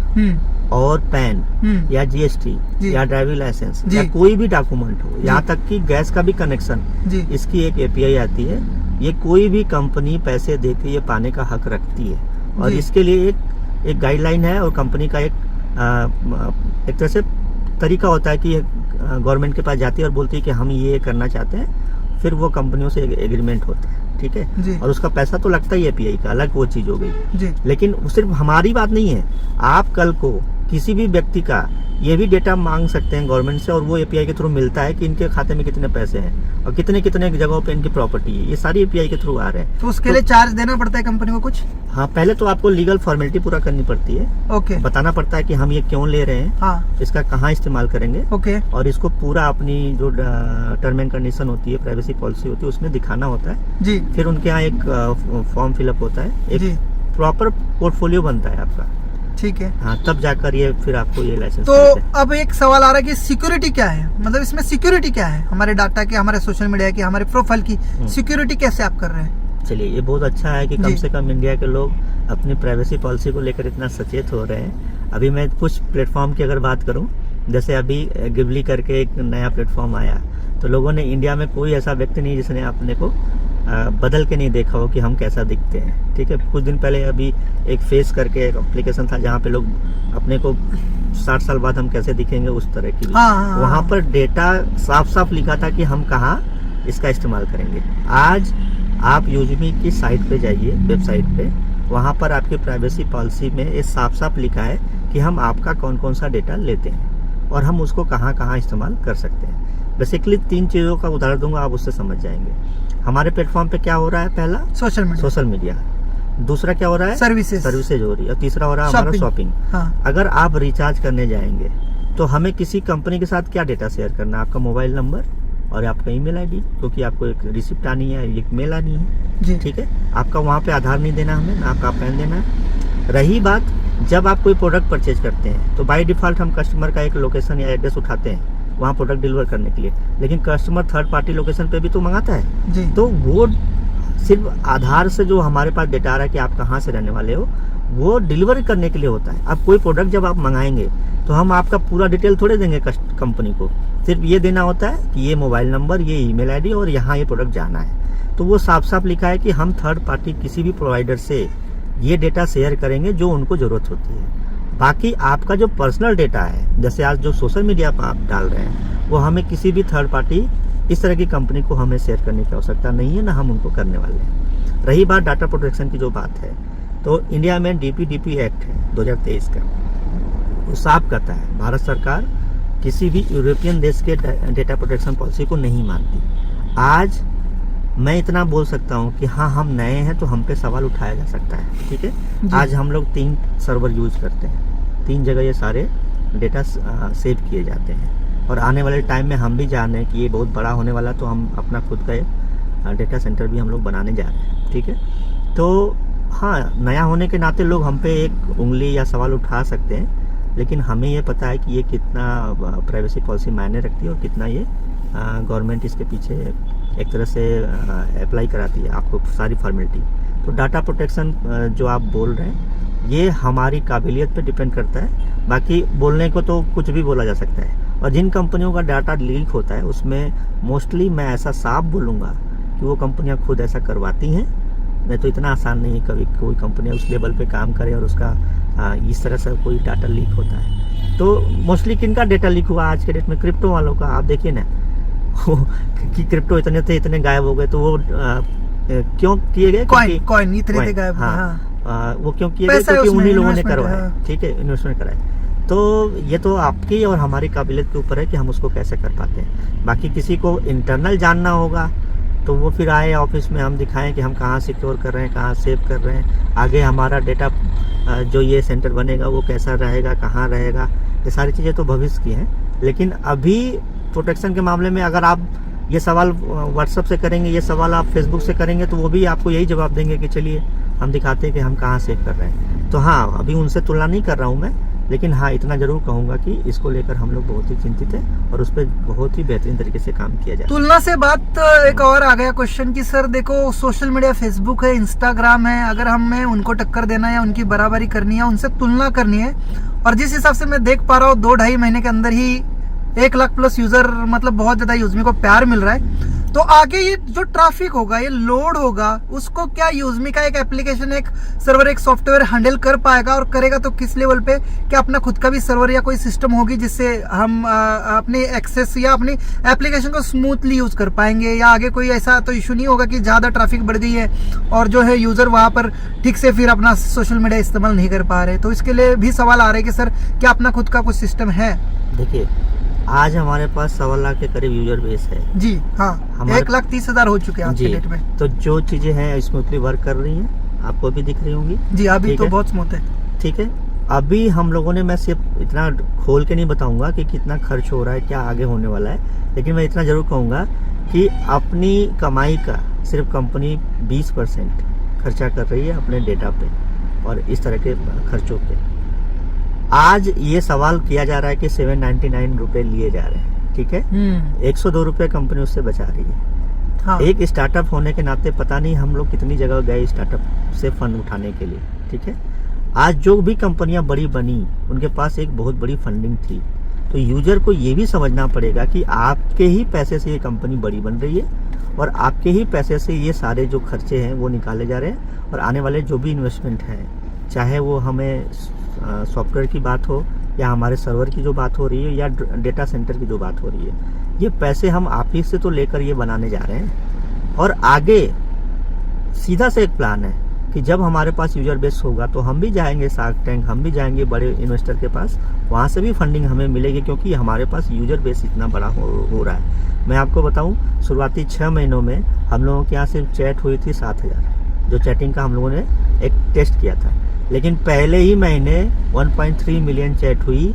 और पैन या जीएसटी जी। या ड्राइविंग लाइसेंस जी। या कोई भी डॉक्यूमेंट हो, जी। यहाँ तक कि गैस का भी कनेक्शन, जी इसकी एक एपीआई आती है। ये कोई भी कंपनी पैसे देके ये पाने का हक रखती है, और जी। इसके लिए एक गाइडलाइन है, और कंपनी का एक तरह से तरीका होता है कि गवर्नमेंट के पास जाती है और बोलती है कि हम ये करना चाहते हैं, फिर वो कंपनियों से एग्रीमेंट होता है, ठीक है। जी और उसका पैसा तो लगता ही है एपीआई का, अलग वो चीज हो गई। जी लेकिन वो सिर्फ हमारी बात नहीं है, आप कल को किसी भी व्यक्ति का ये भी डेटा मांग सकते हैं गवर्नमेंट से, और वो एपीआई के थ्रू मिलता है कि इनके खाते में कितने पैसे हैं और कितने कितने जगहों पे इनकी प्रॉपर्टी है। ये सारी एपीआई के थ्रू आ रहे हैं। तो उसके लिए चार्ज देना पड़ता है कंपनी को कुछ? हाँ, पहले तो आपको लीगल फॉर्मेलिटी पूरा करनी पड़ती है, ओके बताना पड़ता है कि हम ये क्यों ले रहे हैं, हाँ इसका कहाँ इस्तेमाल करेंगे, ओके और इसको पूरा अपनी जो टर्म एंड कंडीशन होती है, प्राइवेसी पॉलिसी होती है, उसमें दिखाना होता है। जी फिर उनके यहाँ एक फॉर्म फिलअप होता है, जी एक प्रॉपर पोर्टफोलियो बनता है आपका। ठीक है। हाँ, तब जाकर ये फिर आपको ये लाइसेंस तो मिलते हैं। अब एक सवाल आ रहा है कि सिक्योरिटी क्या है, मतलब इसमें सिक्योरिटी क्या है, हमारे डाटा की, हमारे सोशल मीडिया की, हमारे प्रोफाइल की सिक्योरिटी कैसे आप कर रहे हैं? चलिए, ये बहुत अच्छा है कि कम जी। से कम इंडिया के लोग अपनी प्राइवेसी पॉलिसी को लेकर इतना सचेत हो रहे हैं। अभी मैं कुछ प्लेटफॉर्म की अगर बात करूं, जैसे अभी गिबली करके एक नया प्लेटफॉर्म आया, तो लोगों ने, इंडिया में कोई ऐसा व्यक्ति नहीं जिसने अपने को बदल के नहीं देखा हो कि हम कैसा दिखते हैं, ठीक है। कुछ दिन पहले अभी एक फेस करके एक एप्लीकेशन था, जहाँ पे लोग अपने को 60 साल बाद हम कैसे दिखेंगे उस तरह की, हाँ, वहाँ पर डेटा साफ साफ लिखा था कि हम कहाँ इसका इस्तेमाल करेंगे। आज आप यूजमी की साइट पे जाइए, वेबसाइट पे, वहाँ पर आपकी प्राइवेसी पॉलिसी में ये साफ साफ लिखा है कि हम आपका कौन कौन सा डेटा लेते हैं और हम उसको कहाँ कहाँ इस्तेमाल कर सकते हैं। बेसिकली 3 चीज़ों का उदाहरण दूंगा, आप उससे समझ जाएंगे। हमारे प्लेटफॉर्म पे क्या हो रहा है? पहला सोशल मीडिया, दूसरा क्या हो रहा है? सर्विसेज हो रही है, और तीसरा हो रहा है हमारा शॉपिंग। हाँ। अगर आप रिचार्ज करने जाएंगे तो हमें किसी कंपनी के साथ क्या डेटा शेयर करना है? आपका मोबाइल नंबर और आपका ईमेल आईडी, क्योंकि आपको एक रिसिप्ट आनी है, एक मेल आनी है, जी ठीक है। आपका वहाँ पे आधार नहीं देना हमें, ना आपका पैन देना है। रही बात, जब आप कोई प्रोडक्ट परचेज करते हैं तो बाय डिफॉल्ट हम कस्टमर का एक लोकेशन या एड्रेस उठाते हैं वहाँ प्रोडक्ट डिलीवर करने के लिए, लेकिन कस्टमर थर्ड पार्टी लोकेशन पे भी तो मंगाता है। जी तो वो सिर्फ आधार से जो हमारे पास डेटा आ रहा है कि आप कहाँ से रहने वाले हो, वो डिलीवरी करने के लिए होता है। अब कोई प्रोडक्ट जब आप मंगाएंगे तो हम आपका पूरा डिटेल थोड़े देंगे कंपनी को, सिर्फ ये देना होता है कि ये मोबाइल नंबर, ये ईमेल आईडी और यहाँ ये प्रोडक्ट जाना है। तो वो साफ साफ लिखा है कि हम थर्ड पार्टी किसी भी प्रोवाइडर से ये डेटा शेयर करेंगे जो उनको ज़रूरत होती है। बाकी आपका जो पर्सनल डेटा है, जैसे आज जो सोशल मीडिया पर आप डाल रहे हैं, वो हमें किसी भी थर्ड पार्टी इस तरह की कंपनी को हमें शेयर करने की आवश्यकता नहीं है, ना हम उनको करने वाले हैं। रही बात डाटा प्रोटेक्शन की जो बात है, तो इंडिया में DPDP एक्ट है 2023 का, वो साफ कहता है भारत सरकार किसी भी यूरोपियन देश के डेटा प्रोटेक्शन पॉलिसी को नहीं मानती। आज मैं इतना बोल सकता हूँ कि हाँ, हम नए हैं तो हम पे सवाल उठाया जा सकता है, ठीक है। आज हम लोग 3 सर्वर यूज करते हैं, 3 जगह ये सारे डेटा सेव किए जाते हैं, और आने वाले टाइम में हम भी जान रहे हैं कि ये बहुत बड़ा होने वाला, तो हम अपना खुद का एक डेटा सेंटर भी हम लोग बनाने जा रहे हैं, ठीक है। तो हाँ, नया होने के नाते लोग हम पे एक उंगली या सवाल उठा सकते हैं, लेकिन हमें ये पता है कि ये कितना प्राइवेसी पॉलिसी मायने रखती है और कितना ये गवर्नमेंट इसके पीछे एक तरह से अप्लाई कराती है आपको सारी फॉर्मेलिटी। तो डाटा प्रोटेक्शन जो आप बोल रहे हैं, ये हमारी काबिलियत पे डिपेंड करता है। बाकी बोलने को तो कुछ भी बोला जा सकता है, और जिन कंपनियों का डाटा लीक होता है उसमें मोस्टली मैं ऐसा साफ बोलूँगा कि वो कंपनियाँ खुद ऐसा करवाती हैं। नहीं तो इतना आसान नहीं है कभी कोई कंपनी उस लेवल पे काम करे और उसका इस तरह से कोई डाटा लीक होता है। तो मोस्टली किनका डाटा लीक हुआ आज के डेट में? क्रिप्टो वालों का। आप देखिए ना कि क्रिप्टो इतने थे, इतने गायब हो गए, तो वो क्यों किए गए? कॉइन इतने थे गायब। हाँ। वो क्यों किए गए? क्योंकि उन्हीं लोगों ने करवाया, ठीक है, इन्वेस्टमेंट कराया। तो ये तो आपकी और हमारी काबिलियत के ऊपर है कि हम उसको कैसे कर पाते हैं। बाकी किसी को इंटरनल जानना होगा तो वो फिर आए ऑफिस में, हम दिखाएं कि हम कहाँ सिक्योर कर रहे हैं, कहाँ सेव कर रहे हैं, आगे हमारा डेटा जो ये सेंटर बनेगा वो कैसा रहेगा, कहाँ रहेगा, ये सारी चीज़ें तो भविष्य की हैं। लेकिन अभी प्रोटेक्शन के मामले में अगर आप ये सवाल व्हाट्सएप से करेंगे, ये सवाल आप फेसबुक से करेंगे, तो वो भी आपको यही जवाब देंगे कि चलिए हम दिखाते हैं कि हम कहाँ सेव कर रहे हैं। तो हाँ, अभी उनसे तुलना नहीं कर रहा हूँ मैं, लेकिन हाँ, इतना जरूर कहूँगा कि इसको लेकर हम लोग बहुत ही चिंतित हैं और उस पर बहुत ही बेहतरीन तरीके से काम किया जाए। तुलना से बात एक और आ गया क्वेश्चन कि सर देखो, सोशल मीडिया फेसबुक है, इंस्टाग्राम है, अगर हमें उनको टक्कर देना है या उनकी बराबरी करनी है, उनसे तुलना करनी है, और जिस हिसाब से मैं देख पा रहा हूँ 2-2.5 महीने के अंदर ही 1 लाख प्लस यूजर, मतलब बहुत ज्यादा यूजमी को प्यार मिल रहा है। तो आगे ये जो ट्रैफिक होगा, ये लोड होगा, उसको क्या यूजमी का एक एप्लीकेशन, एक सर्वर, एक सॉफ्टवेयर हैंडल कर पाएगा? और करेगा तो किस लेवल पे? क्या अपना खुद का भी सर्वर या कोई सिस्टम होगी जिससे हम अपने एक्सेस या अपनी एप्लीकेशन को स्मूथली यूज कर पाएंगे? या आगे कोई ऐसा तो इशू नहीं होगा कि ज्यादा ट्रैफिक बढ़ गई है और जो है यूजर वहां पर ठीक से फिर अपना सोशल मीडिया इस्तेमाल नहीं कर पा रहे? तो इसके लिए भी सवाल आ रहे कि सर क्या अपना खुद का कुछ सिस्टम है? देखिए, आज हमारे पास 1.25 लाख के करीब यूजर बेस है जी। हाँ, 1,30,000 हो चुके हैं आज के डेट में। तो जो चीजें हैं स्मूथली वर्क कर रही हैं, आपको भी दिख रही होंगी जी। अभी तो बहुत स्मूथ है, ठीक है। अभी हम लोगों ने, मैं सिर्फ इतना खोल के नहीं बताऊंगा कि कितना खर्च हो रहा है, क्या आगे होने वाला है, लेकिन मैं इतना जरूर कहूंगा कि अपनी कमाई का सिर्फ कंपनी 20% खर्चा कर रही है अपने डेटा पे और इस तरह के खर्चों पे। आज ये सवाल किया जा रहा है कि 799 रुपए लिए जा रहे हैं, ठीक है। 102 रुपए कंपनी उससे बचा रही है। हाँ। एक स्टार्टअप होने के नाते पता नहीं हम लोग कितनी जगह गए स्टार्टअप से फंड उठाने के लिए, ठीक है। आज जो भी कंपनियां बड़ी बनी, उनके पास एक बहुत बड़ी फंडिंग थी। तो यूजर को ये भी समझना पड़ेगा कि आपके ही पैसे से ये कंपनी बड़ी बन रही है और आपके ही पैसे से ये सारे जो खर्चे हैं वो निकाले जा रहे हैं, और आने वाले जो भी इन्वेस्टमेंट है, चाहे वो हमें सॉफ्टवेयर की बात हो या हमारे सर्वर की जो बात हो रही है या डेटा सेंटर की जो बात हो रही है, ये पैसे हम आप ही से तो लेकर ये बनाने जा रहे हैं। और आगे सीधा से एक प्लान है कि जब हमारे पास यूजर बेस होगा तो हम भी जाएंगे शार्क टैंक, हम भी जाएंगे बड़े इन्वेस्टर के पास, वहाँ से भी फंडिंग हमें मिलेगी, क्योंकि हमारे पास यूजर बेस इतना बड़ा हो रहा है। मैं आपको बताऊं, शुरुआती 6 महीनों में हम लोगों के यहाँ सिर्फ चैट हुई थी 7,000, जो चैटिंग का हम लोगों ने एक टेस्ट किया था। लेकिन पहले ही महीने 1.3 मिलियन चैट हुई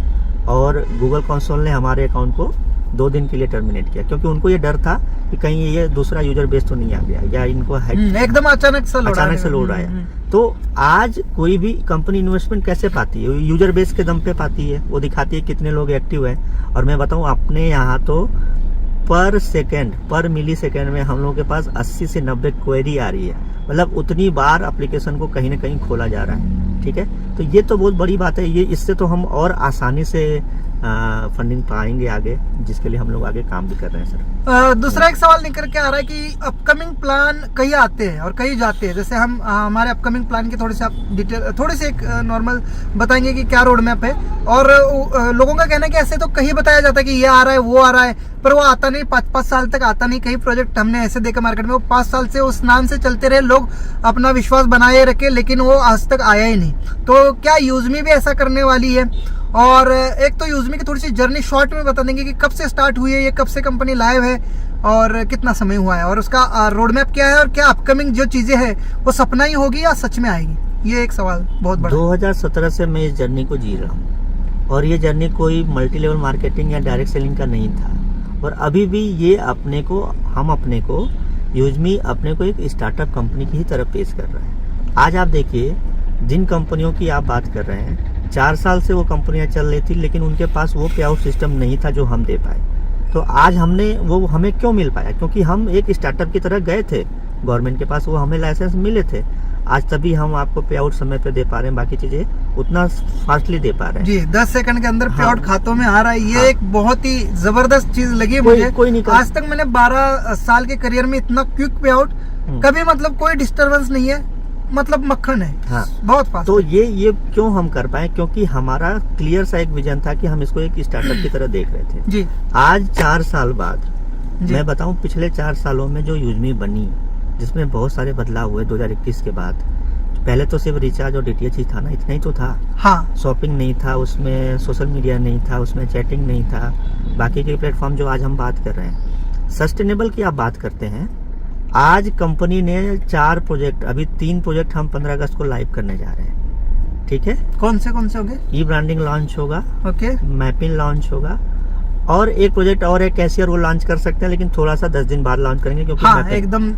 और गूगल कंसोल ने हमारे अकाउंट को 2 दिन के लिए टर्मिनेट किया, क्योंकि उनको ये डर था कि कहीं ये दूसरा यूजर बेस तो नहीं आ गया या इनको एकदम अचानक से लोड आया। तो आज कोई भी कंपनी इन्वेस्टमेंट कैसे पाती है? यूजर बेस के दम पे पाती है, वो दिखाती है कितने लोग एक्टिव हैं। और मैं बताऊं, अपने यहाँ तो पर सेकंड, पर मिली सेकंड में हम लोगों के पास 80 से 90 क्वेरी आ रही है। मतलब उतनी बार एप्लीकेशन को कहीं ना कहीं खोला जा रहा है। ठीक है, तो ये तो बहुत बड़ी बात है। ये इससे तो हम और आसानी से फंडिंग पाएंगे आगे, जिसके लिए हम लोग आगे काम भी कर रहे हैं सर। दूसरा एक सवाल निकल के आ रहा है कि अपकमिंग प्लान कहीं आते हैं और कहीं जाते हैं। जैसे हम हमारे अपकमिंग प्लान की थोड़ी सी आप डिटेल, थोड़ी सी एक नॉर्मल बताएंगे कि क्या रोड मैप है। और लोगों का कहना है कि ऐसे तो कहीं बताया जाता है कि ये आ रहा है वो आ रहा है, पर वो आता नहीं, 5-5 साल तक आता नहीं। कई प्रोजेक्ट हमने ऐसे देखे मार्केट में, वो 5 साल से उस नाम से चलते रहे, लोग अपना विश्वास बनाए रखे, लेकिन वो आज तक आया ही नहीं। तो क्या यूजमी भी ऐसा करने वाली है? और एक तो यूजमी की थोड़ी सी जर्नी शॉर्ट में बता देंगे कि कब से स्टार्ट हुई है, ये कब से कंपनी लाइव है और कितना समय हुआ है, और उसका रोड मैप क्या है, और क्या अपकमिंग जो चीजें हैं वो सपना ही होगी या सच में आएगी? ये एक सवाल बहुत बड़ा। 2017 से मैं इस जर्नी को जी रहा हूँ, और ये जर्नी कोई मल्टी लेवल मार्केटिंग या डायरेक्ट सेलिंग का नहीं था। और अभी भी ये अपने को यूजमी अपने को एक स्टार्टअप कंपनी की ही तरह पेश कर रहा है। आज आप देखिए, जिन कंपनियों की आप बात कर रहे हैं, 4 साल से वो कंपनियां चल रही थी, लेकिन उनके पास वो पे आउट सिस्टम नहीं था जो हम दे पाए। तो आज हमें क्यों मिल पाया? क्योंकि हम एक स्टार्टअप की तरह गए थे गवर्नमेंट के पास, वो हमें लाइसेंस मिले थे। आज तभी हम आपको पे आउट समय पे दे पा रहे हैं, बाकी चीजें उतना फास्टली दे पा रहे हैं। जी, 10 सेकंड के अंदर पे आउट खातों में आ रहा है। ये हाँ। एक बहुत ही जबरदस्त चीज लगी मुझे। कोई नहीं आज तक मैंने 12 साल के करियर में इतना क्विक पे आउट कभी, मतलब कोई डिस्टरबेंस नहीं है, मतलब मक्खन है। हाँ। बहुत फास्ट। तो ये क्यों हम कर पाए? क्योंकि हमारा क्लियर सा एक विजन था कि हम इसको एक स्टार्टअप की तरह देख रहे थे। जी। आज 4 साल बाद जी। मैं बताऊं, पिछले 4 सालों में जो यूजमी बनी, जिसमें बहुत सारे बदलाव हुए 2021 के बाद। पहले तो सिर्फ रिचार्ज और डीटीएच ही था ना, इतना ही तो था। हाँ। शॉपिंग नहीं था उसमें, सोशल मीडिया नहीं था उसमें, चैटिंग नहीं था, बाकी के प्लेटफॉर्म जो आज हम बात कर रहे हैं। सस्टेनेबल की आप बात करते हैं, आज कंपनी ने 4 प्रोजेक्ट, अभी 3 प्रोजेक्ट हम 15 अगस्त को लाइव करने जा रहे हैं। ठीक है, कौन से होंगे? ई ब्रांडिंग लॉन्च होगा, ओके, मैपिंग लॉन्च होगा, और एक प्रोजेक्ट और है कैशियर, वो लॉन्च कर सकते हैं, लेकिन थोड़ा सा 10 दिन बाद लॉन्च करेंगे, क्योंकि हाँ, एकदम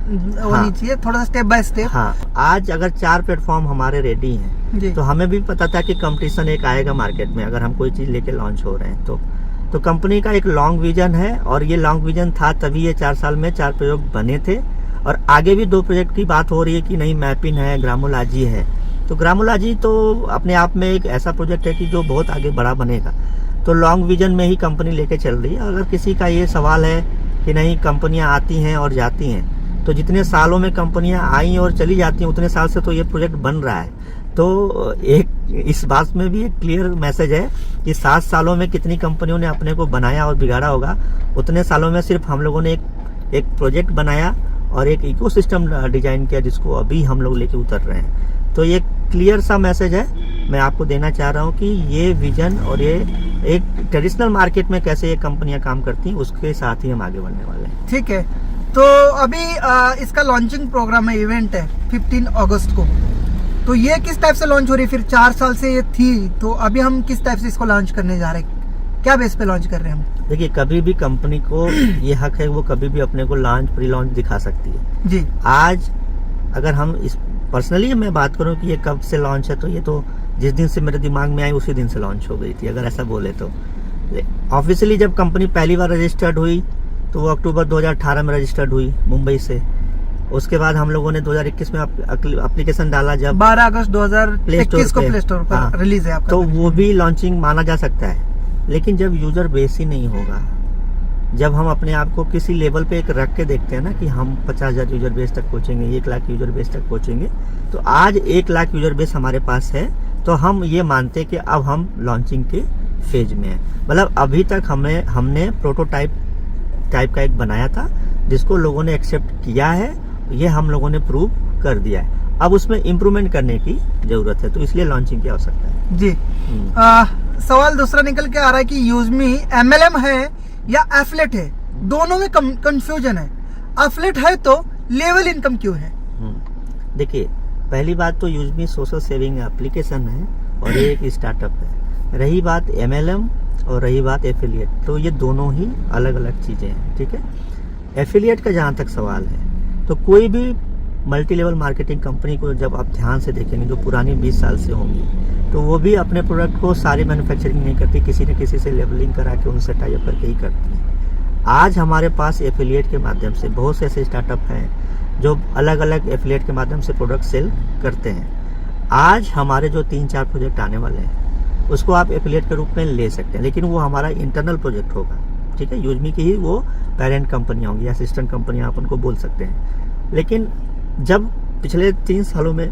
होनी चाहिए, थोड़ा सा स्टेप बाय स्टेप। हाँ, आज अगर 4 प्लेटफॉर्म हमारे रेडी हैं, जी। तो हमें भी पता था कि कंपटीशन एक आएगा मार्केट में, अगर हम कोई चीज लेके लॉन्च हो रहे हैं तो कंपनी का एक लॉन्ग विजन है, और ये लॉन्ग विजन था तभी ये 4 साल में 4 प्रोजेक्ट बने थे। और आगे भी 2 प्रोजेक्ट की बात हो रही है कि नहीं, मैपिन है, ग्रामोलॉजी है। तो ग्रामोलॉजी तो अपने आप में एक ऐसा प्रोजेक्ट है कि जो बहुत आगे बड़ा बनेगा। तो लॉन्ग विजन में ही कंपनी लेके चल रही है। अगर किसी का ये सवाल है कि नहीं, कंपनियां आती हैं और जाती हैं, तो जितने सालों में कंपनियां आई और चली जाती हैं, उतने साल से तो ये प्रोजेक्ट बन रहा है। तो एक इस बात में भी एक क्लियर मैसेज है कि 7 सालों में कितनी कंपनियों ने अपने को बनाया और बिगाड़ा होगा, उतने सालों में सिर्फ हम लोगों ने एक प्रोजेक्ट बनाया और एक इकोसिस्टम डिजाइन किया, जिसको अभी हम लोग लेके उतर रहे हैं। तो ये क्लियर सा मैसेज है, मैं आपको देना चाह रहा हूँ कि ये विजन और ये एक ट्रेडिशनल मार्केट में कैसे ये कंपनियां काम करती हैं, उसके साथ ही हम आगे बढ़ने वाले हैं। ठीक है, तो अभी इसका लॉन्चिंग प्रोग्राम है, इवेंट है 15 अगस्त को। तो ये किस टाइप से लॉन्च हो रही है? फिर 4 साल से ये थी, तो अभी हम किस टाइप से इसको लॉन्च करने जा रहे हैं? क्या बेस पे लॉन्च कर रहे हैं हम? देखिए, कभी भी कंपनी को ये हक है, वो कभी भी अपने को लॉन्च, प्री लॉन्च दिखा सकती है। जी। आज अगर हम इस पर्सनली मैं बात करूं कि ये कब से लॉन्च है, तो ये तो जिस दिन से मेरे दिमाग में आई उसी दिन से लॉन्च हो गई थी, अगर ऐसा बोले तो। ऑफिशियली जब कंपनी पहली बार रजिस्टर्ड हुई तो वो अक्टूबर 2018 में रजिस्टर्ड हुई मुंबई से। उसके बाद हम लोगों ने 2021 में एप्लीकेशन डाला, जब 12 अगस्त 2021 को प्ले स्टोर पर रिलीज है आपका, तो वो भी लॉन्चिंग माना जा सकता है। लेकिन जब यूजर बेस ही नहीं होगा, जब हम अपने आप को किसी लेवल पे एक रख के देखते हैं ना कि हम 50,000 यूजर बेस तक पहुंचेंगे, 1 लाख यूजर बेस तक पहुंचेंगे, तो आज 1 लाख यूजर बेस हमारे पास है, तो हम ये मानते हैं कि अब हम लॉन्चिंग के फेज में है। मतलब अभी तक हमने प्रोटोटाइप का एक बनाया था, जिसको लोगों ने एक्सेप्ट किया है, ये हम लोगों ने प्रूव कर दिया है। अब उसमें इम्प्रूवमेंट करने की जरूरत है, तो इसलिए लॉन्चिंग की आवश्यकता है। जी। सवाल दूसरा निकल के आ रहा है कि यूजमी MLM है या एफलेट है? दोनों में कंफ्यूजन है। एफलेट है तो लेवल इनकम क्यों है? देखिए, पहली बात तो यूजमी सोशल सेविंग एप्लीकेशन है और ये एक स्टार्टअप है। रही बात MLM और रही बात एफिलिएट, तो ये दोनों ही अलग अलग चीजें हैं। ठीक है, एफिलिएट का जहाँ तक सवाल है, तो कोई भी मल्टी लेवल मार्केटिंग कंपनी को जब आप ध्यान से देखेंगे, जो पुरानी 20 साल से होंगी, तो वो भी अपने प्रोडक्ट को सारी मैन्युफैक्चरिंग नहीं करती, किसी न किसी से लेवलिंग करा के उनसे टाई अप करके ही करती है। आज हमारे पास एफिलिएट के माध्यम से बहुत से ऐसे स्टार्टअप हैं जो अलग अलग एफिलिएट के माध्यम से प्रोडक्ट सेल करते हैं। आज हमारे जो 3-4 प्रोजेक्ट आने वाले हैं उसको आप एफिलिएट के रूप में ले सकते हैं, लेकिन वो हमारा इंटरनल प्रोजेक्ट होगा, ठीक है। यूजमी की ही वो पेरेंट कंपनियाँ होंगी, असिस्टेंट कंपनियाँ आप उनको बोल सकते हैं। लेकिन जब पिछले 3 सालों में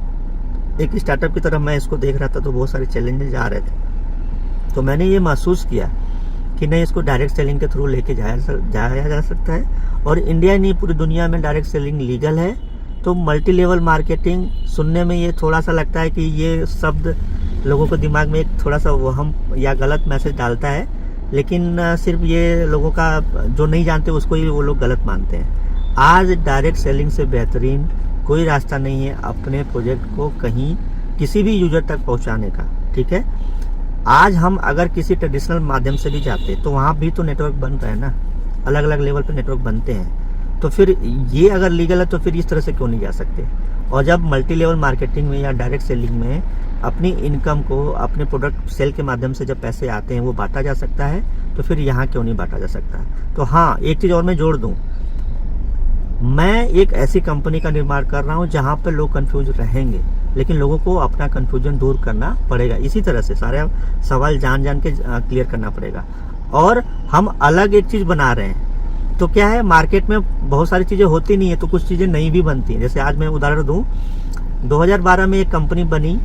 एक स्टार्टअप की तरफ मैं इसको देख रहा था तो बहुत सारे चैलेंजेस आ रहे थे, तो मैंने ये महसूस किया कि नहीं, इसको डायरेक्ट सेलिंग के थ्रू लेके जाया जा सकता है। और इंडिया नहीं, पूरी दुनिया में डायरेक्ट सेलिंग लीगल है। तो मल्टी लेवल मार्केटिंग सुनने में ये थोड़ा सा लगता है कि ये शब्द लोगों को दिमाग में एक थोड़ा सा वहम या गलत मैसेज डालता है, लेकिन सिर्फ ये लोगों का जो नहीं जानते उसको ही वो लोग गलत मानते हैं। आज डायरेक्ट सेलिंग से बेहतरीन कोई रास्ता नहीं है अपने प्रोजेक्ट को कहीं किसी भी यूजर तक पहुंचाने का, ठीक है। आज हम अगर किसी ट्रेडिशनल माध्यम से भी जाते तो वहाँ भी तो नेटवर्क बन रहा है ना, अलग अलग लेवल पे नेटवर्क बनते हैं। तो फिर ये अगर लीगल है तो फिर इस तरह से क्यों नहीं जा सकते। और जब मल्टी लेवल मार्केटिंग में या डायरेक्ट सेलिंग में अपनी इनकम को अपने प्रोडक्ट सेल के माध्यम से जब पैसे आते हैं वो बांटा जा सकता है, तो फिर यहाँ क्यों नहीं बांटा जा सकता। तो हाँ, एक चीज़ और मैं जोड़ दूँ, मैं एक ऐसी कंपनी का निर्माण कर रहा हूँ जहाँ पर लोग कंफ्यूज रहेंगे, लेकिन लोगों को अपना कंफ्यूजन दूर करना पड़ेगा। इसी तरह से सारे सवाल जान के क्लियर करना पड़ेगा। और हम अलग एक चीज़ बना रहे हैं, तो क्या है, मार्केट में बहुत सारी चीज़ें होती नहीं है तो कुछ चीज़ें नहीं भी बनती हैं। जैसे आज मैं उदाहरण दूँ, 2012 में एक कंपनी बनी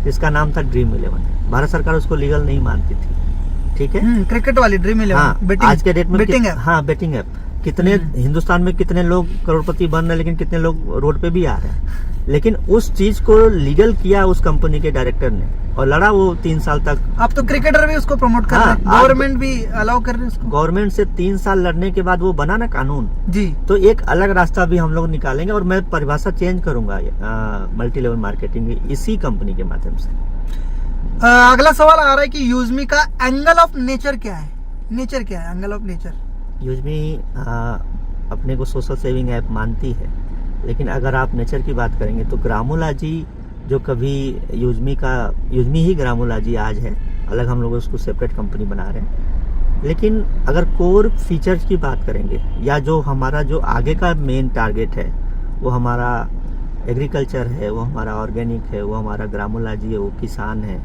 जिसका नाम था ड्रीम 11। भारत सरकार उसको लीगल नहीं मानती थी, ठीक है। क्रिकेट वाली ड्रीम 11। हाँ, आज के डेट में बेटिंग ऐप। हाँ, बेटिंग ऐप। कितने हिंदुस्तान में कितने लोग करोड़पति बन रहे हैं, लेकिन कितने लोग रोड पे भी आ रहे हैं। लेकिन उस चीज को लीगल किया उस कंपनी के डायरेक्टर ने और लड़ा वो 3 साल तक। अब तो क्रिकेटर भी उसको प्रमोट कर रहे हैं, गवर्नमेंट भी अलाउ कर रही है उसको। गवर्नमेंट से 3 साल लड़ने के बाद वो बना ना कानून जी। तो एक अलग रास्ता भी हम लोग निकालेंगे और मैं परिभाषा चेंज करूंगा मल्टी लेवल मार्केटिंग इसी कंपनी के माध्यम से। अगला सवाल आ रहा है कि यूजमी का एंगल ऑफ नेचर क्या है? नेचर क्या है, एंगल ऑफ नेचर? यूजमी अपने को सोशल सेविंग ऐप मानती है, लेकिन अगर आप नेचर की बात करेंगे तो ग्रामोलॉजी जो कभी यूजमी ही ग्रामोलॉजी आज है, अलग हम लोग उसको सेपरेट कंपनी बना रहे हैं। लेकिन अगर कोर फीचर्स की बात करेंगे या जो हमारा जो आगे का मेन टारगेट है वो हमारा एग्रीकल्चर है, वो हमारा ऑर्गेनिक है, वो हमारा ग्रामोलॉजी है, वो किसान है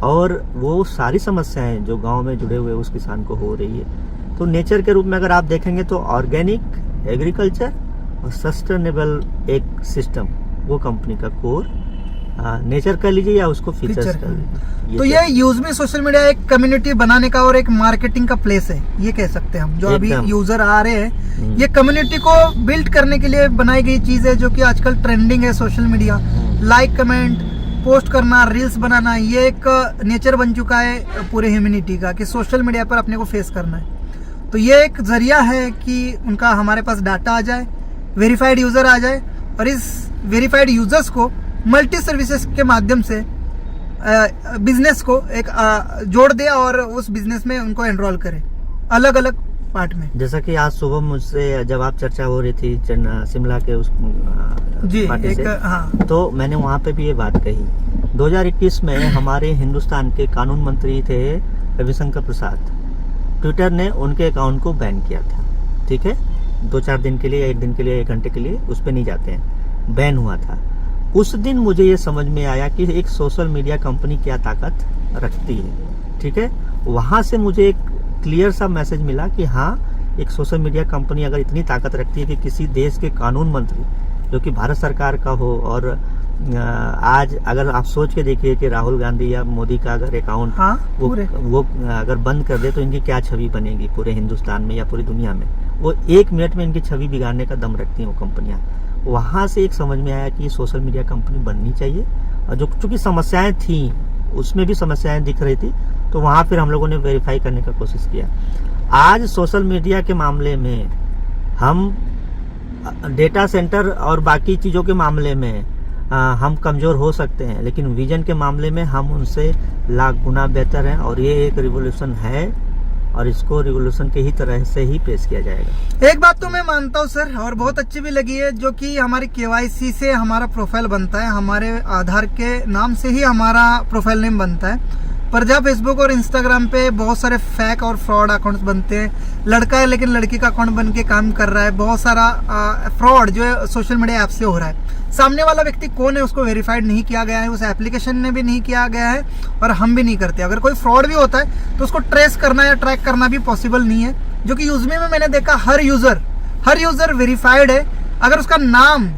और वो सारी समस्याएं जो गांव में जुड़े हुए उस किसान को हो रही है। तो नेचर के रूप में अगर आप देखेंगे तो ऑर्गेनिक, एग्रीकल्चर और सस्टेनेबल एक सिस्टम वो कंपनी का कोर नेचर कर लीजिए या उसको फीचर्स कर लीजिए। तो ये यूजमी सोशल मीडिया एक कम्युनिटी बनाने का और एक मार्केटिंग का प्लेस है, ये कह सकते हैं हम। जो अभी यूजर आ रहे हैं ये कम्युनिटी को बिल्ड करने के लिए बनाई गई चीज है, जो कि आजकल ट्रेंडिंग है social media. Like, comment, post करना, रील्स बनाना, ये एक नेचर बन चुका है पूरे ह्यूमैनिटी का कि सोशल मीडिया पर अपने को फेस करना है। तो ये एक जरिया है कि उनका हमारे पास डाटा आ जाए, वेरीफाइड यूजर आ जाए और इस वेरीफाइड यूजर्स को मल्टी सर्विसेज के माध्यम से बिजनेस को एक जोड़ दे और उस बिजनेस में उनको एनरोल करे अलग अलग पार्ट में। जैसा कि आज सुबह मुझसे जब आप चर्चा हो रही थी शिमला के उस जी पार्टी से, हाँ। तो मैंने वहाँ पे भी ये बात कही। 2021 में हमारे हिंदुस्तान के कानून मंत्री थे रविशंकर प्रसाद, ट्विटर ने उनके अकाउंट को बैन किया था, ठीक है। 2-4 दिन के लिए, 1 दिन के लिए, 1 घंटे के लिए उस पर नहीं जाते हैं, बैन हुआ था। उस दिन मुझे ये समझ में आया कि एक सोशल मीडिया कंपनी क्या ताकत रखती है, ठीक है। वहाँ से मुझे एक क्लियर सा मैसेज मिला कि हाँ, एक सोशल मीडिया कंपनी अगर इतनी ताकत रखती है कि किसी देश के कानून मंत्री जो कि भारत सरकार का हो, और आज अगर आप सोच के देखिए कि राहुल गांधी या मोदी का अगर अकाउंट वो अगर बंद कर दे तो इनकी क्या छवि बनेगी पूरे हिंदुस्तान में या पूरी दुनिया में। वो 1 मिनट में इनकी छवि बिगाड़ने का दम रखती हैं वो कंपनियां। वहाँ से एक समझ में आया कि सोशल मीडिया कंपनी बननी चाहिए, और जो चूँकि समस्याएं थी उसमें भी समस्याएं दिख रही थी, तो वहाँ फिर हम लोगों ने वेरीफाई करने का कोशिश किया। आज सोशल मीडिया के मामले में हम डेटा सेंटर और बाकी चीज़ों के मामले में हम कमज़ोर हो सकते हैं, लेकिन विजन के मामले में हम उनसे लाख गुना बेहतर हैं। और ये एक रिवोल्यूशन है और इसको रिवोल्यूशन के ही तरह से ही पेश किया जाएगा। एक बात तो मैं मानता हूँ सर, और बहुत अच्छी भी लगी है, जो कि हमारी KYC से हमारा प्रोफाइल बनता है, हमारे आधार के नाम से ही हमारा प्रोफाइल नेम बनता है। पर जहाँ फेसबुक और इंस्टाग्राम पे बहुत सारे फेक और फ्रॉड अकाउंट्स बनते हैं, लड़का है लेकिन लड़की का अकाउंट बन के काम कर रहा है, बहुत सारा फ्रॉड जो है सोशल मीडिया ऐप से हो रहा है। सामने वाला व्यक्ति कौन है उसको वेरीफाइड नहीं किया गया है, उस एप्लीकेशन ने भी नहीं किया गया है और हम भी नहीं करते। अगर कोई फ्रॉड भी होता है तो उसको ट्रेस करना या ट्रैक करना भी पॉसिबल नहीं है, जो कि यूजमी में मैंने देखा हर यूजर वेरीफाइड है। अगर उसका नाम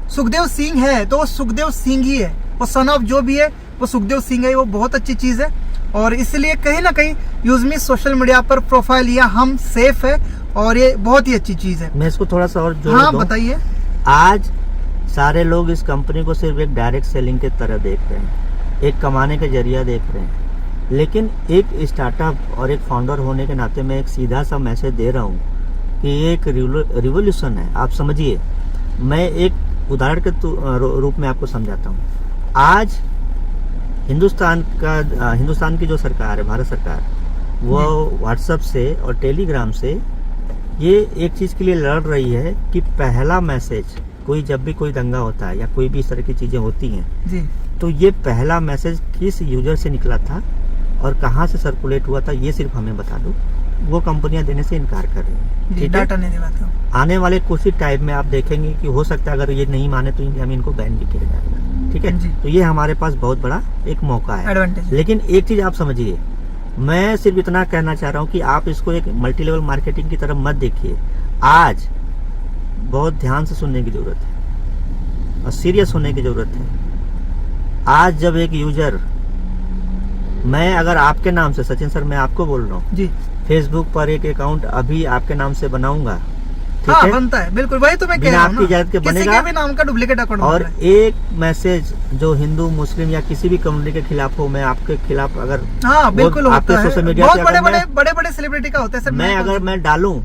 सुखदेव सिंह है तो वो सुखदेव सिंह ही है, वो सन ऑफ जो भी है वो सुखदेव सिंह है। वो बहुत अच्छी चीज़ है और इसलिए कहीं ना कहीं यूजमी सोशल मीडिया पर प्रोफाइल या हम सेफ है और ये बहुत ही अच्छी चीज़ है। मैं इसको थोड़ा सा और जोड़ हाँ दूं। बताइए। आज सारे लोग इस कंपनी को सिर्फ एक डायरेक्ट सेलिंग की तरह देख रहे हैं, एक कमाने का जरिया देख रहे हैं, लेकिन एक स्टार्टअप और एक फाउंडर होने के नाते मैं एक सीधा सा मैसेज दे रहा हूँ कि ये एक रिवोल्यूशन है। आप समझिए, मैं एक उदाहरण के रूप में आपको समझाता हूँ। आज हिंदुस्तान की जो सरकार है, भारत सरकार, वो व्हाट्सएप से और टेलीग्राम से ये एक चीज़ के लिए लड़ रही है कि पहला मैसेज कोई जब भी कोई दंगा होता है या कोई भी इस तरह की चीज़ें होती हैं जी, तो ये पहला मैसेज किस यूजर से निकला था और कहाँ से सर्कुलेट हुआ था, ये सिर्फ हमें बता दो। वो कंपनियां देने से इनकार कर रही हैं। जी, ठीक है? डाटा नहीं दिलाते हो। आने वाले कुछ ही टाइम में आप देखेंगे कि हो सकता है अगर ये नहीं माने तो इंडिया में इनको बैन भी किया जाएगा। ठीक है जी। तो ये हमारे पास बहुत बड़ा एक मौका है, एडवांटेज। लेकिन एक चीज़ आप समझिए, मैं सिर्फ इतना कहना चाह रहा हूँ कि आप इसको एक मल्टी लेवल मार्केटिंग की तरफ मत देखिए। आज बहुत ध्यान से सुनने की जरूरत है और सीरियस होने की जरूरत है। आज जब एक यूजर, मैं अगर आपके नाम से, सचिन सर मैं आपको बोल रहा हूँ, जी फेसबुक पर एक अकाउंट अभी आपके नाम से बनाऊंगा, ठीक हाँ है? बनता है, बिल्कुल वही तो मैं कह बिना रहा हूँ आपकी इजाजत के किसी बनेगा। के भी नाम का डुप्लीकेट अकाउंट और एक मैसेज जो हिंदू मुस्लिम या किसी भी कम्युनिटी के खिलाफ हो, मैं आपके खिलाफ अगर हाँ बिल्कुल आपके होता है। सोशल मीडिया बहुत पे बड़े अगर बड़े सेलिब्रिटी का होता है सर। मैं अगर मैं डालूं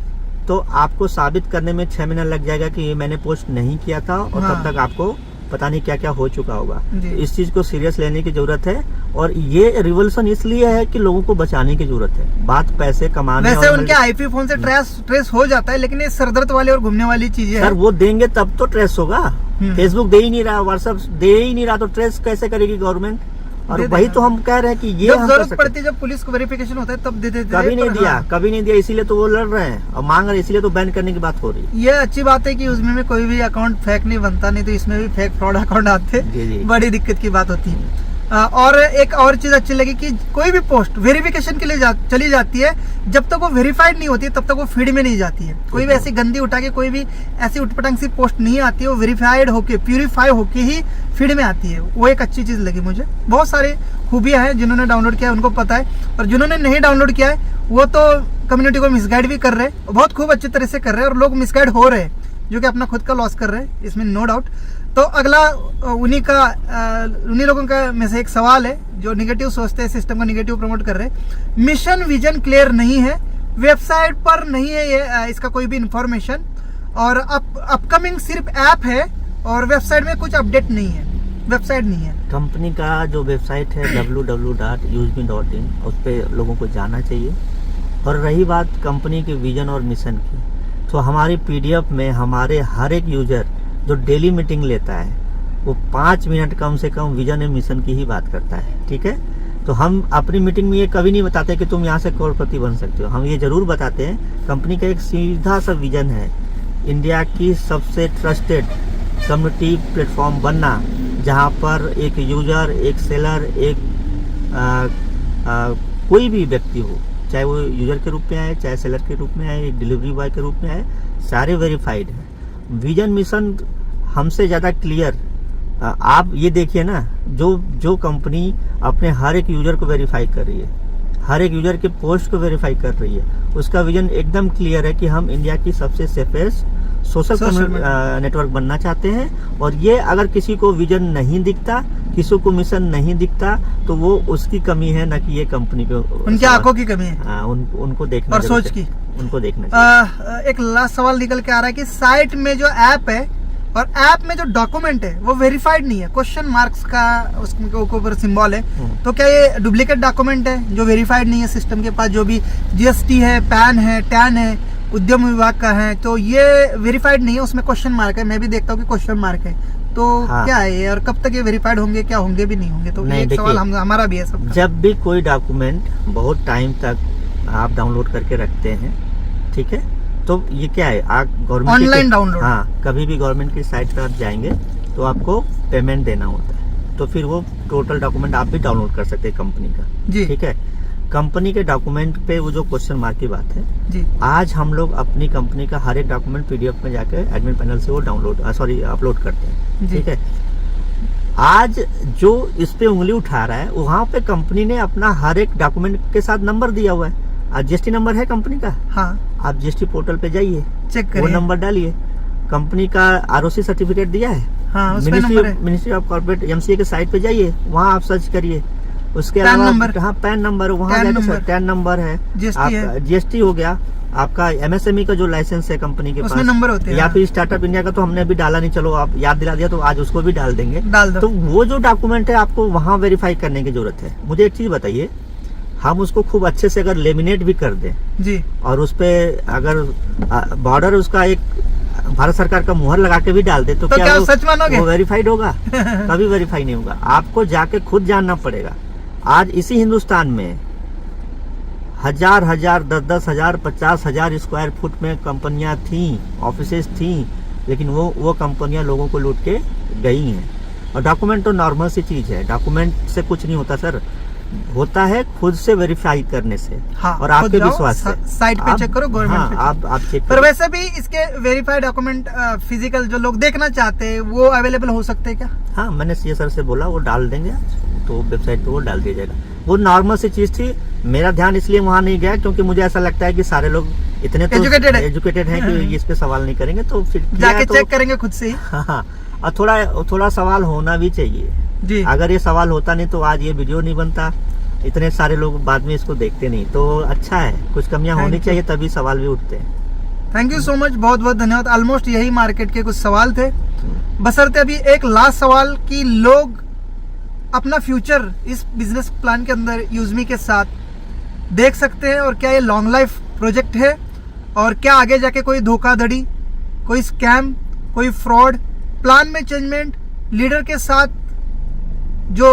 तो आपको साबित करने में 6 महीना लग जाएगा कि ये मैंने पोस्ट नहीं किया था और हाँ। तब तक आपको पता नहीं क्या क्या हो चुका होगा। जी। तो इस चीज को सीरियस लेने की जरूरत है और ये रिवोल्यूशन इसलिए है कि लोगों को बचाने की जरूरत है। बात पैसे कमाने वैसे और उनके आईपी फोन से ट्रेस हो जाता है, लेकिन ये सरदर्द वाली और घूमने वाली चीजें सर हैं। वो देंगे तब तो ट्रेस होगा। फेसबुक दे ही नहीं रहा, व्हाट्सएप दे ही नहीं रहा, तो ट्रेस कैसे करेगी गवर्नमेंट? और दे वही देगा। तो हम कह रहे हैं कि ये जब हम कर जरूरत सकते पड़ती है, जब पुलिस को वेरिफिकेशन होता है तब दे देते हैं, कभी नहीं पर दिया, हाँ, कभी नहीं दिया, इसीलिए तो वो लड़ रहे हैं और मांग रहे हैं, इसीलिए तो बैन करने की बात हो रही है। ये अच्छी बात है कि उसमें कोई भी अकाउंट फेक नहीं बनता, नहीं तो इसमें भी फेक फ्रॉड अकाउंट आते, जी, जी। बड़ी दिक्कत की बात होती है। और एक और चीज अच्छी लगी कि कोई भी पोस्ट वेरिफिकेशन के लिए चली जाती है, जब तक वो वेरीफाइड नहीं होती है तब तक वो फीड में नहीं जाती है। कोई भी ऐसी गंदी उठा के कोई भी ऐसी उटपटांग सी पोस्ट नहीं आती है, वो वेरीफाइड होके प्यूरिफाई होके ही फीड में आती है। वो एक अच्छी चीज लगी मुझे। बहुत सारे खूबियां हैं, जिन्होंने डाउनलोड किया है उनको पता है, और जिन्होंने नहीं डाउनलोड किया है वो तो कम्युनिटी को मिसगाइड भी कर रहे हैं, बहुत खूब अच्छी तरह से कर रहे हैं, और लोग मिसगाइड हो रहे हैं जो कि अपना खुद का लॉस कर रहे हैं, इसमें नो डाउट। तो अगला उन्हीं लोगों का में से एक सवाल है जो निगेटिव सोचते हैं, सिस्टम को निगेटिव प्रमोट कर रहे हैं। मिशन विजन क्लियर नहीं है, वेबसाइट पर नहीं है ये इसका कोई भी इंफॉर्मेशन, और अपकमिंग सिर्फ ऐप है और वेबसाइट में कुछ अपडेट नहीं है, वेबसाइट नहीं है। कंपनी का जो वेबसाइट है www.usme.in, उस पर लोगों को जाना चाहिए। और रही बात कंपनी के विजन और मिशन की, तो हमारी पीडीएफ में हमारे हर एक यूजर जो डेली मीटिंग लेता है वो 5 मिनट कम से कम विजन और मिशन की ही बात करता है। ठीक है, तो हम अपनी मीटिंग में ये कभी नहीं बताते कि तुम यहाँ से करोड़पति बन सकते हो। हम ये जरूर बताते हैं कंपनी का एक सीधा सा विजन है, इंडिया की सबसे ट्रस्टेड कम्युनिटी प्लेटफॉर्म बनना, जहाँ पर एक यूजर, एक सेलर, एक कोई भी व्यक्ति हो, चाहे वो यूजर के रूप में आए, चाहे सेलर के रूप में आए, एक डिलीवरी बॉय के रूप में आए, सारे वेरीफाइड हैं। विजन मिशन हमसे ज़्यादा क्लियर। आप ये देखिए ना, जो कंपनी अपने हर एक यूजर को वेरीफाई कर रही है, हर एक यूजर के पोस्ट को वेरीफाई कर रही है, उसका विजन एकदम क्लियर है कि हम इंडिया की सबसे सेफेस्ट सोशल नेटवर्क बनना चाहते हैं। और ये अगर किसी को विजन नहीं दिखता, किसी को मिशन नहीं दिखता, तो वो उसकी कमी है, ना कि ये कंपनी पे उनकी आंखों की कमी है। उनको देखना और सोच की, उनको देखना चाहिए। एक लास्ट सवाल निकल के आ रहा है कि साइट में जो ऐप है और ऐप में जो डॉक्यूमेंट है वो वेरीफाइड नहीं है, क्वेश्चन मार्क्स का उसके ऊपर सिंबल है, तो क्या ये डुप्लीकेट डॉक्यूमेंट है जो वेरीफाइड नहीं है? सिस्टम के पास जो भी जीएसटी है, पैन है, टैन है, उद्यम विभाग का है, तो ये वेरीफाइड नहीं है, उसमें क्वेश्चन मार्क है। मैं भी देखता हूँ कि क्वेश्चन मार्क है, तो हाँ। क्या है ये और कब तक ये वेरीफाइड होंगे, क्या होंगे भी नहीं होंगे? तो नहीं, ये एक देखिए, सवाल हमारा भी है सबका। जब भी कोई डॉक्यूमेंट बहुत टाइम तक आप डाउनलोड करके रखते हैं, ठीक है, तो ये क्या है, आप गवर्नमेंट ऑनलाइन डाउनलोड। हाँ, कभी भी गवर्नमेंट की साइट पर आप जाएंगे तो आपको पेमेंट देना होता है, तो फिर वो टोटल डॉक्यूमेंट आप भी डाउनलोड कर सकते हैं कंपनी का। जी ठीक है, कंपनी के डॉक्यूमेंट पे वो जो क्वेश्चन मार्क की बात है, जी आज हम लोग अपनी कंपनी का हर एक डॉक्यूमेंट पीडीएफ में जाके एडमिन पैनल से वो अपलोड करते हैं। जी। ठीक है, आज जो इस पे उंगली उठा रहा है वहाँ पे कंपनी ने अपना हर एक डॉक्यूमेंट के साथ नंबर दिया हुआ है। आज जीएसटी नंबर है कंपनी का, हाँ, आप जीएसटी पोर्टल पे जाइए, चेक वो करिए। नंबर डालिए। कंपनी का आरओसी सर्टिफिकेट दिया है, हाँ, उस पे नंबर है। मिनिस्ट्री ऑफ कॉर्पोरेट एमसीए के साइट पे जाइए, वहाँ आप सर्च करिए। उसके पैन अलावा नंबर। हाँ, पैन नंबर, वहाँ पैन जाके नंबर। पैन नंबर है, जीएसटी है। जीएसटी हो गया, आपका एमएसएमई का जो लाइसेंस है कंपनी के उसमें पास, नंबर होते हैं। या हाँ। फिर स्टार्टअप इंडिया का तो हमने अभी डाला नहीं, चलो आप याद दिला दिया तो आज उसको भी डाल देंगे। डाल दो। तो वो जो डॉक्यूमेंट है आपको वहाँ वेरीफाई करने की जरूरत है। मुझे एक चीज बताइए, हम उसको खूब अच्छे से अगर लेमिनेट भी कर दें जी और उस पे अगर बॉर्डर उसका एक भारत सरकार का मुहर लगा के भी डाल दे तो क्या वो सच मानोगे? वो वेरीफाइड होगा? कभी वेरीफाई नहीं होगा। आपको जाके खुद जानना पड़ेगा। आज इसी हिंदुस्तान में हजार 10,000, 50,000 स्क्वायर फुट में कंपनियां थी, ऑफिसेज थी, लेकिन वो कंपनियां लोगों को लूट के गई हैं। और डॉक्यूमेंट तो नॉर्मल सी चीज है, डॉक्यूमेंट से कुछ नहीं होता सर, होता है खुद से वेरीफाई करने से। हाँ, और खुद आपके जाओ, विश्वास से साइट पे आप- चेक करो, गवर्नमेंट हाँ, पे आप चेक पर करो। वैसे भी इसके वेरीफाइड डॉक्यूमेंट फिजिकल जो लोग देखना चाहते हैं वो अवेलेबल हो सकते हैं क्या? हाँ, मैंने सीए सर से बोला वो डाल देंगे आज, तो वेबसाइट पे वो डाल दिया जाएगा। वो नॉर्मल सी चीज थी, मेरा ध्यान इसलिए वहाँ नहीं गया क्योंकि मुझे ऐसा लगता है कि सारे लोग इतने तो एजुकेटेड हैं कि इस पे सवाल नहीं करेंगे, तो फिर किया जाके तो, चेक करेंगे खुद से ही। हाँ, और थोड़ा सवाल होना भी चाहिए। जी अगर ये सवाल होता नहीं तो आज ये वीडियो नहीं बनता, इतने सारे लोग बाद में इसको देखते नहीं, तो अच्छा है, कुछ कमियां Thank होनी you. चाहिए तभी सवाल भी उठते हैं। थैंक यू सो मच, बहुत बहुत धन्यवाद। ऑलमोस्ट यही मार्केट के कुछ सवाल थे, बशर्ते अभी एक लास्ट सवाल कि लोग अपना फ्यूचर इस बिजनेस प्लान के अंदर यूजमी के साथ देख सकते हैं, और क्या ये लॉन्ग लाइफ प्रोजेक्ट है, और क्या आगे जाके कोई धोखाधड़ी, कोई स्कैम, कोई फ्रॉड, प्लान में चेंजमेंट, लीडर के साथ जो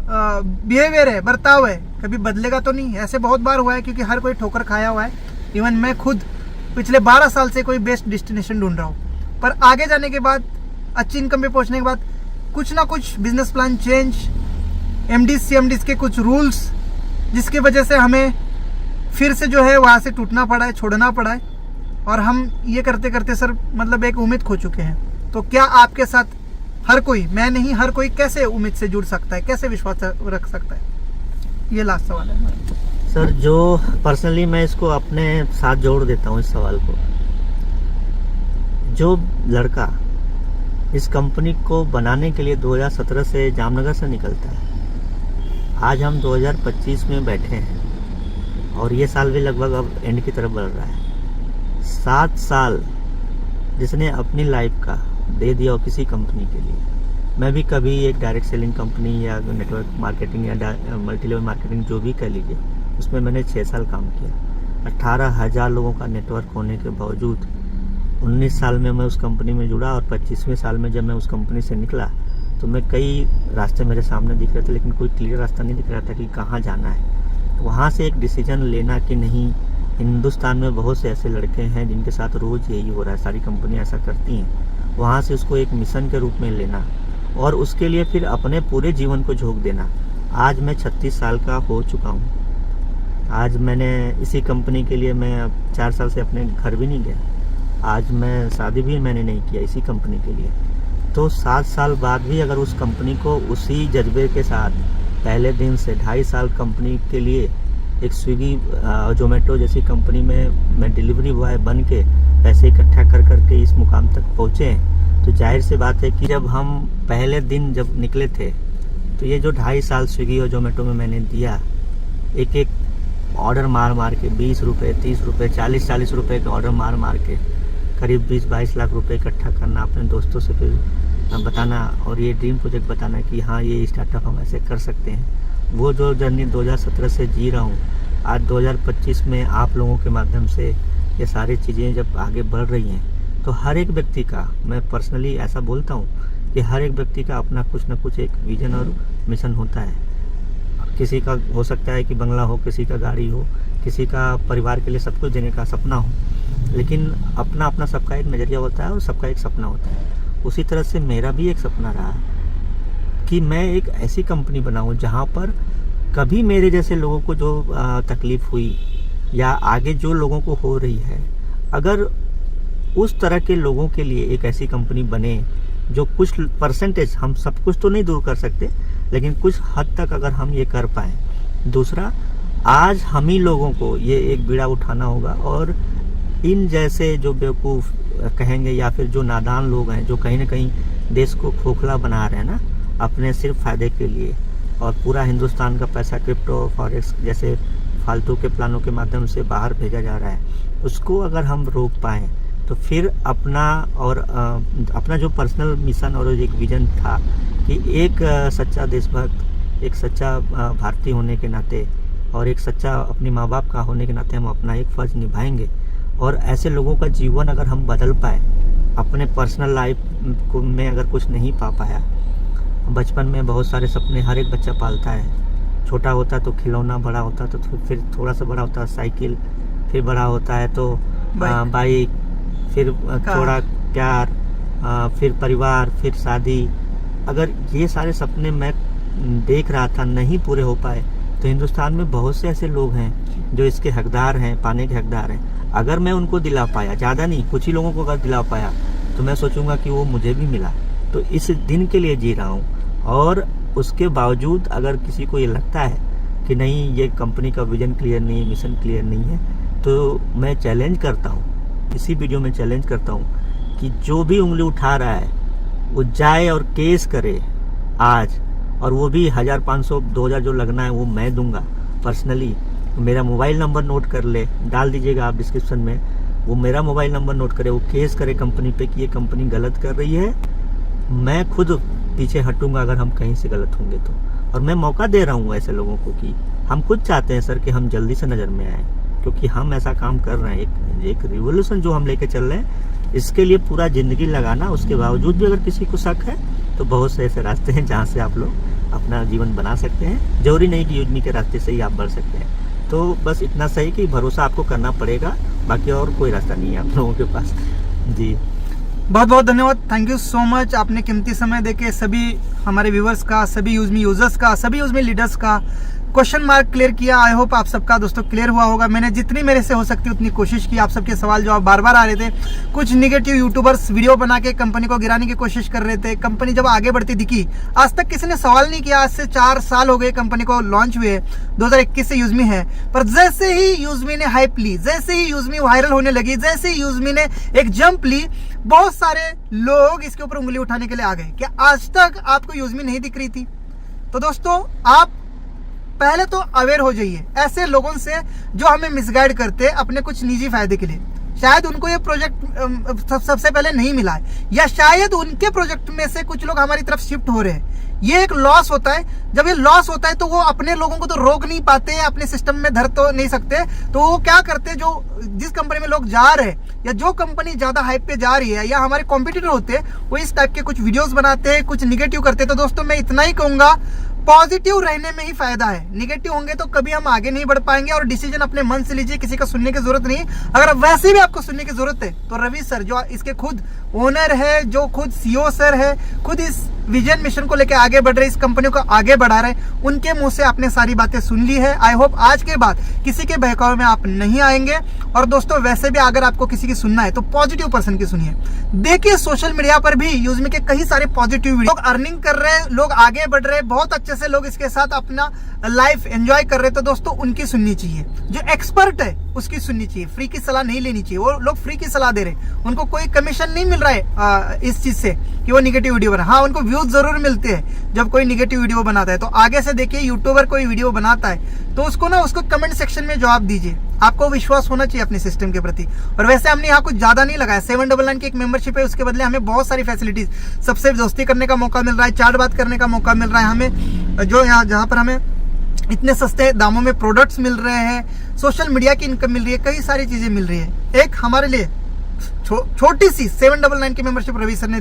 बिहेवियर है, बर्ताव है, कभी बदलेगा तो नहीं? ऐसे बहुत बार हुआ है क्योंकि हर कोई ठोकर खाया हुआ है। इवन मैं खुद पिछले 12 साल से कोई बेस्ट डेस्टिनेशन ढूंढ रहा हूँ, पर आगे जाने के बाद, अच्छी इनकम पे पहुंचने के बाद कुछ ना कुछ बिजनेस प्लान चेंज, एमडीज सीएमडीज के कुछ रूल्स, जिसकी वजह से हमें फिर से जो है वहाँ से टूटना पड़ा है, छोड़ना पड़ा है, और हम ये करते करते सर मतलब एक उम्मीद खो चुके हैं। तो क्या आपके साथ हर कोई, मैं नहीं, हर कोई कैसे उम्मीद से जुड़ सकता है, कैसे विश्वास रख सकता है? ये लास्ट सवाल है हमारा। सर, जो पर्सनली मैं इसको अपने साथ जोड़ देता हूँ इस सवाल को, जो लड़का इस कंपनी को बनाने के लिए 2017 से जामनगर से निकलता है, आज हम 2025 में बैठे हैं और ये साल भी लगभग अब एंड की तरफ बढ़ रहा है। 7 साल जिसने अपनी लाइफ का दे दिया हो किसी कंपनी के लिए। मैं भी कभी एक डायरेक्ट सेलिंग कंपनी या नेटवर्क मार्केटिंग या मल्टी लेवल मार्केटिंग जो भी कह लीजिए, उसमें मैंने 6 साल काम किया। 18,000 लोगों का नेटवर्क होने के बावजूद 19 साल में मैं उस कंपनी में जुड़ा, और 25वें साल में जब मैं उस कंपनी से निकला तो मैं कई रास्ते मेरे सामने दिख रहे थे, लेकिन कोई क्लियर रास्ता नहीं दिख रहा था कि कहाँ जाना है। वहाँ से एक डिसीजन लेना कि नहीं, हिंदुस्तान में बहुत से ऐसे लड़के हैं जिनके साथ रोज़ यही हो रहा है, सारी कंपनियाँ ऐसा करती हैं। वहाँ से उसको एक मिशन के रूप में लेना और उसके लिए फिर अपने पूरे जीवन को झोंक देना। आज मैं 36 साल का हो चुका हूँ। आज मैंने इसी कंपनी के लिए, मैं अब 4 साल से अपने घर भी नहीं गया। आज मैं शादी भी मैंने नहीं किया इसी कंपनी के लिए। तो 7 साल बाद भी अगर उस कंपनी को उसी जज्बे के साथ पहले दिन से 2.5 साल कंपनी के लिए एक स्विगी जोमेटो जैसी कंपनी में मैं डिलीवरी बॉय बन के पैसे इकट्ठा कर करके इस मुकाम तक पहुँचे हैं, तो जाहिर सी बात है कि जब हम पहले दिन जब निकले थे तो ये जो 2.5 साल स्विगी और जोमेटो में मैंने दिया, एक एक ऑर्डर मार मार के 20 रुपये, 30 रुपये, 40 रुपये के ऑर्डर मार मार के करीब 20-22 लाख रुपए इकट्ठा करना, अपने दोस्तों से फिर बताना और ये ड्रीम प्रोजेक्ट बताना कि हाँ ये स्टार्टअप हम ऐसे कर सकते हैं। वो जो जर्नी 2017 से जी रहा हूँ, आज 2025 में आप लोगों के माध्यम से ये सारी चीज़ें जब आगे बढ़ रही हैं, तो हर एक व्यक्ति का मैं पर्सनली ऐसा बोलता हूँ कि हर एक व्यक्ति का अपना कुछ न कुछ एक विजन और मिशन होता है। किसी का हो सकता है कि बंगला हो, किसी का गाड़ी हो, किसी का परिवार के लिए सब कुछ देने का सपना हो, लेकिन अपना अपना सबका एक नज़रिया होता है और सबका एक सपना होता है। उसी तरह से मेरा भी एक सपना रहा कि मैं एक ऐसी कंपनी बनाऊं जहां पर कभी मेरे जैसे लोगों को जो तकलीफ़ हुई या आगे जो लोगों को हो रही है, अगर उस तरह के लोगों के लिए एक ऐसी कंपनी बने जो कुछ परसेंटेज, हम सब कुछ तो नहीं दूर कर सकते, लेकिन कुछ हद तक अगर हम ये कर पाएँ। दूसरा, आज हम ही लोगों को ये एक बीड़ा उठाना होगा और इन जैसे जो बेवकूफ़ कहेंगे या फिर जो नादान लोग हैं, जो कहीं ना कहीं देश को खोखला बना रहे हैं ना अपने सिर्फ फ़ायदे के लिए, और पूरा हिंदुस्तान का पैसा क्रिप्टो फॉरेक्स जैसे फालतू के प्लानों के माध्यम से बाहर भेजा जा रहा है, उसको अगर हम रोक पाएँ तो फिर अपना जो पर्सनल मिशन और एक विज़न था कि एक सच्चा देशभक्त, एक सच्चा भारतीय होने के नाते और एक सच्चा अपने माँ बाप का होने के नाते हम अपना एक फ़र्ज़ निभाएंगे। और ऐसे लोगों का जीवन अगर हम बदल पाए, अपने पर्सनल लाइफ को में अगर कुछ नहीं पा पाया, बचपन में बहुत सारे सपने हर एक बच्चा पालता है। छोटा होता है तो खिलौना, बड़ा होता है तो फिर थोड़ा सा बड़ा होता है साइकिल, फिर बड़ा होता है तो बाइक, फिर थोड़ा प्यार, फिर परिवार, फिर शादी। अगर ये सारे सपने मैं देख रहा था नहीं पूरे हो पाए, तो हिंदुस्तान में बहुत से ऐसे लोग हैं जो इसके हकदार हैं, पाने के हकदार हैं। अगर मैं उनको दिला पाया, ज़्यादा नहीं, कुछ ही लोगों को अगर दिला पाया, तो मैं सोचूंगा कि वो मुझे भी मिला। तो इस दिन के लिए जी रहा हूँ। और उसके बावजूद अगर किसी को ये लगता है कि नहीं, ये कंपनी का विजन क्लियर नहीं है, मिशन क्लियर नहीं है, तो मैं चैलेंज करता हूँ, इसी वीडियो में चैलेंज करता हूँ कि जो भी उंगली उठा रहा है वो जाए और केस करे आज, और वो भी 1000, 500, 2000 जो लगना है वो मैं दूंगा पर्सनली। मेरा मोबाइल नंबर नोट कर ले, डाल दीजिएगा आप डिस्क्रिप्शन में, वो मेरा मोबाइल नंबर नोट करे, वो केस करे कंपनी पे कि ये कंपनी गलत कर रही है। मैं खुद पीछे हटूंगा अगर हम कहीं से गलत होंगे तो। और मैं मौका दे रहा हूँ ऐसे लोगों को कि हम खुद चाहते हैं सर कि हम जल्दी से नज़र में आए, क्योंकि हम ऐसा काम कर रहे हैं, एक रिवोल्यूशन जो हम लेके चल रहे हैं, इसके लिए पूरा ज़िंदगी लगाना। उसके बावजूद भी अगर किसी को शक है तो बहुत से ऐसे रास्ते हैं जहाँ से आप लोग अपना जीवन बना सकते हैं। जरूरी नहीं कि यूजमी के रास्ते से ही आप बढ़ सकते हैं। तो बस इतना सही कि भरोसा आपको करना पड़ेगा, बाकी और कोई रास्ता नहीं है आप लोगों के पास। जी, बहुत बहुत धन्यवाद, थैंक यू सो मच। आपने कीमती समय देके सभी हमारे व्यूवर्स का, सभी यूजमी यूजर्स का, सभी यूजमी लीडर्स का क्वेश्चन मार्क क्लियर किया। आई होप आप सबका दोस्तों क्लियर हुआ होगा। मैंने जितनी मेरे से हो सकती उतनी कोशिश की। आप सबके सवाल जवाब बार बार आ रहे थे। कुछ निगेटिव यूट्यूबर्स वीडियो बना के कंपनी को गिराने की कोशिश कर रहे थे। कंपनी जब आगे बढ़ती दिखी, आज तक किसी ने सवाल नहीं किया। आज से 4 साल हो गए कंपनी को लॉन्च हुए, 2021 से यूजमी है। पर जैसे ही यूजमी ने हाइप ली, जैसे ही यूजमी वायरल होने लगी, जैसे ही यूजमी ने एक जंप ली, बहुत सारे लोग इसके ऊपर उंगली उठाने के लिए आ गए। क्या आज तक आपको यूजमी नहीं दिख रही थी? तो दोस्तों, आप पहले तो अवेयर हो जाइए ऐसे लोगों से जो हमें मिसगाइड करते हैं अपने कुछ निजी फायदे के लिए। शायद उनको ये प्रोजेक्ट सबसे पहले नहीं मिला है, या शायद उनके प्रोजेक्ट में से कुछ लोग हमारी तरफ शिफ्ट हो रहे हैं। ये एक लॉस होता है। जब ये लॉस होता है तो वो अपने लोगों को तो रोक नहीं पाते, अपने सिस्टम में धर तो नहीं सकते। तो वो क्या करते हैं, जो जिस कंपनी में लोग जा रहे हैं या जो कंपनी ज्यादा हाइप पे जा रही है या हमारे कॉम्पिटिटर होते हैं, वो इस टाइप के कुछ वीडियोस बनाते हैं, कुछ निगेटिव करते हैं। तो दोस्तों, मैं इतना ही कहूंगा, पॉजिटिव रहने में ही फायदा है। निगेटिव होंगे तो कभी हम आगे नहीं बढ़ पाएंगे। और डिसीजन अपने मन से लीजिए, किसी का सुनने की जरूरत नहीं। अगर वैसे भी आपको सुनने की जरूरत है तो रवि सर, जो इसके खुद ओनर है, जो खुद सीईओ सर है, खुद इस विजन मिशन को लेकर आगे बढ़ रहे, इस कंपनी को आगे बढ़ा रहे, उनके मुंह से आपने सारी बातें सुन ली है। आई होप आज के बाद किसी के बहकावे में आप नहीं आएंगे। और दोस्तों, वैसे भी अगर आपको किसी की सुनना है तो पॉजिटिव पर्सन की सुनिए। देखिए, सोशल मीडिया पर भी यूजमी के कई सारे पॉजिटिव वीडियो, लोग अर्निंग कर रहे हैं, लोग आगे बढ़ रहे हैं, बहुत अच्छे से लोग इसके साथ अपना लाइफ एंजॉय कर रहे हैं। तो दोस्तों, उनकी सुननी चाहिए। जो एक्सपर्ट है उसकी सुननी चाहिए, फ्री की सलाह नहीं लेनी चाहिए। वो लोग फ्री की सलाह दे रहे हैं, उनको कोई कमीशन नहीं मिल रहा है इस चीज से कि वो निगेटिव वीडियो बना। हाँ, उनको व्यूज जरूर मिलते हैं जब कोई निगेटिव वीडियो बनाता है। तो आगे से देखिए, यूट्यूबर कोई वीडियो बनाता है तो उसको कमेंट सेक्शन में जवाब दीजिए। आपको विश्वास होना चाहिए अपने सिस्टम के प्रति। और वैसे हमने यहाँ कुछ ज्यादा नहीं लगाया, 799 की एक मेंबरशिप है, उसके बदले हमें बहुत सारी फैसिलिटीज, सबसे दोस्ती करने का मौका मिल रहा है, चाट बात करने का मौका मिल रहा है हमें, जो यहाँ जहाँ पर हमें इतने सस्ते दामों में प्रोडक्ट्स मिल रहे हैं, सोशल मीडिया की इनकम मिल रही है, कई सारी चीजें मिल रही है। एक हमारे लिए छोटी सी 799 की मेंबरशिप रवि सर ने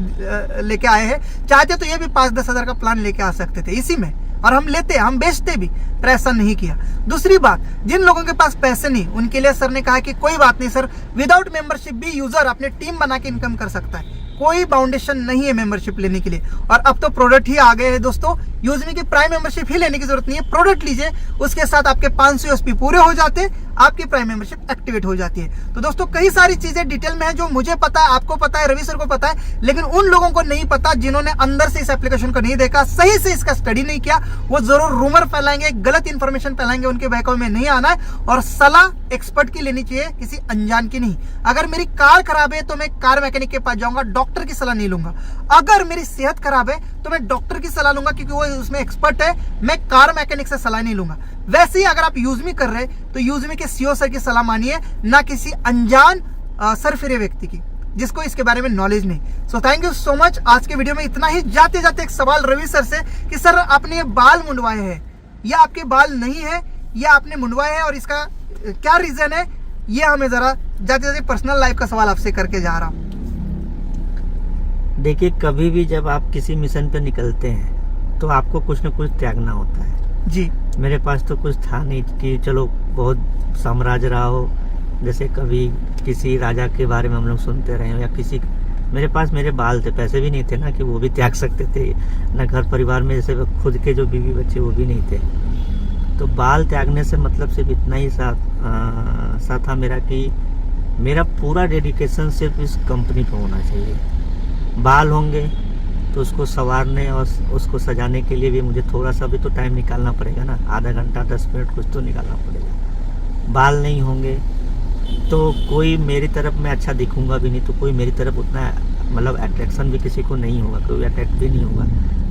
लेके आए हैं। चाहते तो ये भी 5-10 हजार का प्लान लेके आ सकते थे इसी में, और हम लेते, हम बेचते भी, पर ऐसा नहीं किया। दूसरी बात, जिन लोगों के पास पैसे नहीं, उनके लिए सर ने कहा कि कोई बात नहीं सर, विदाउट मेंबरशिप भी यूजर अपने टीम बना के इनकम कर सकता है, कोई बाउंडेशन नहीं है मेंबरशिप लेने के लिए। और अब तो प्रोडक्ट ही आ गए हैं दोस्तों, यूजमी की प्राइम मेंबरशिप ही लेने की जरूरत नहीं है, प्रोडक्ट लीजिए, उसके साथ आपके 500 यूएसपी पूरे हो जाते हैं, आपकी प्राइम मेंबरशिप एक्टिवेट हो जाती है। तो दोस्तों कई सारी चीजें डिटेल में है जो मुझे पता है, आपको पता है, रवि सर को पता है, लेकिन उन लोगों को नहीं पता जिन्होंने अंदर से इस एप्लीकेशन को नहीं देखा, सही से इसका स्टडी नहीं किया, वो जरूर रूमर फैलाएंगे, गलत इंफॉर्मेशन फैलाएंगे, उनके बहकावे में नहीं आना है। और सलाह एक्सपर्ट की लेनी चाहिए, किसी अनजान की नहीं। अगर मेरी कार खराब है तो मैं कार मैकेनिक के पास जाऊंगा, डॉक्टर की सलाह नहीं लूंगा। अगर मेरी सेहत खराब है तो मैं डॉक्टर की सलाह लूंगा क्योंकि वो उसमें एक्सपर्ट है, मैं कार मैकेनिक से सलाह नहीं लूंगा। वैसे ही अगर आप यूजमी कर रहे तो यूजमी के सीईओ सर की सलाह मानिए, ना किसी अनजान सरफिरे व्यक्ति की जिसको इसके बारे में नॉलेज नहीं। So thank you so much. आज के वीडियो में इतना ही। जाते जाते एक सवाल रवि सर से कि सर आपने ये बाल मुंडवाए हैं या आपके बाल नहीं है या आपने मुंडवाए हैं और इसका क्या रीजन है, ये हमें जरा जाते जाते पर्सनल लाइफ का सवाल आपसे करके जा रहा हूँ। देखिए, कभी भी जब आप किसी मिशन पे निकलते हैं तो आपको कुछ न कुछ त्यागना होता है जी। मेरे पास तो कुछ था नहीं कि चलो बहुत साम्राज्य रहा हो, जैसे कभी किसी राजा के बारे में हम लोग सुनते रहे हो, या किसी, मेरे पास मेरे बाल थे, पैसे भी नहीं थे ना कि वो भी त्याग सकते थे, ना घर परिवार में जैसे खुद के जो बीवी बच्चे वो भी नहीं थे। तो बाल त्यागने से मतलब सिर्फ इतना ही सा था मेरा कि मेरा पूरा डेडिकेशन सिर्फ इस कंपनी पे होना चाहिए। बाल होंगे तो उसको संवारने और उसको सजाने के लिए भी मुझे थोड़ा सा भी तो टाइम निकालना पड़ेगा ना, आधा घंटा 10 मिनट कुछ तो निकालना पड़ेगा। बाल नहीं होंगे तो कोई मेरी तरफ मैं अच्छा दिखूंगा भी नहीं, तो कोई मेरी तरफ उतना मतलब अट्रैक्शन भी किसी को नहीं होगा, कोई अट्रैक्ट भी नहीं होगा,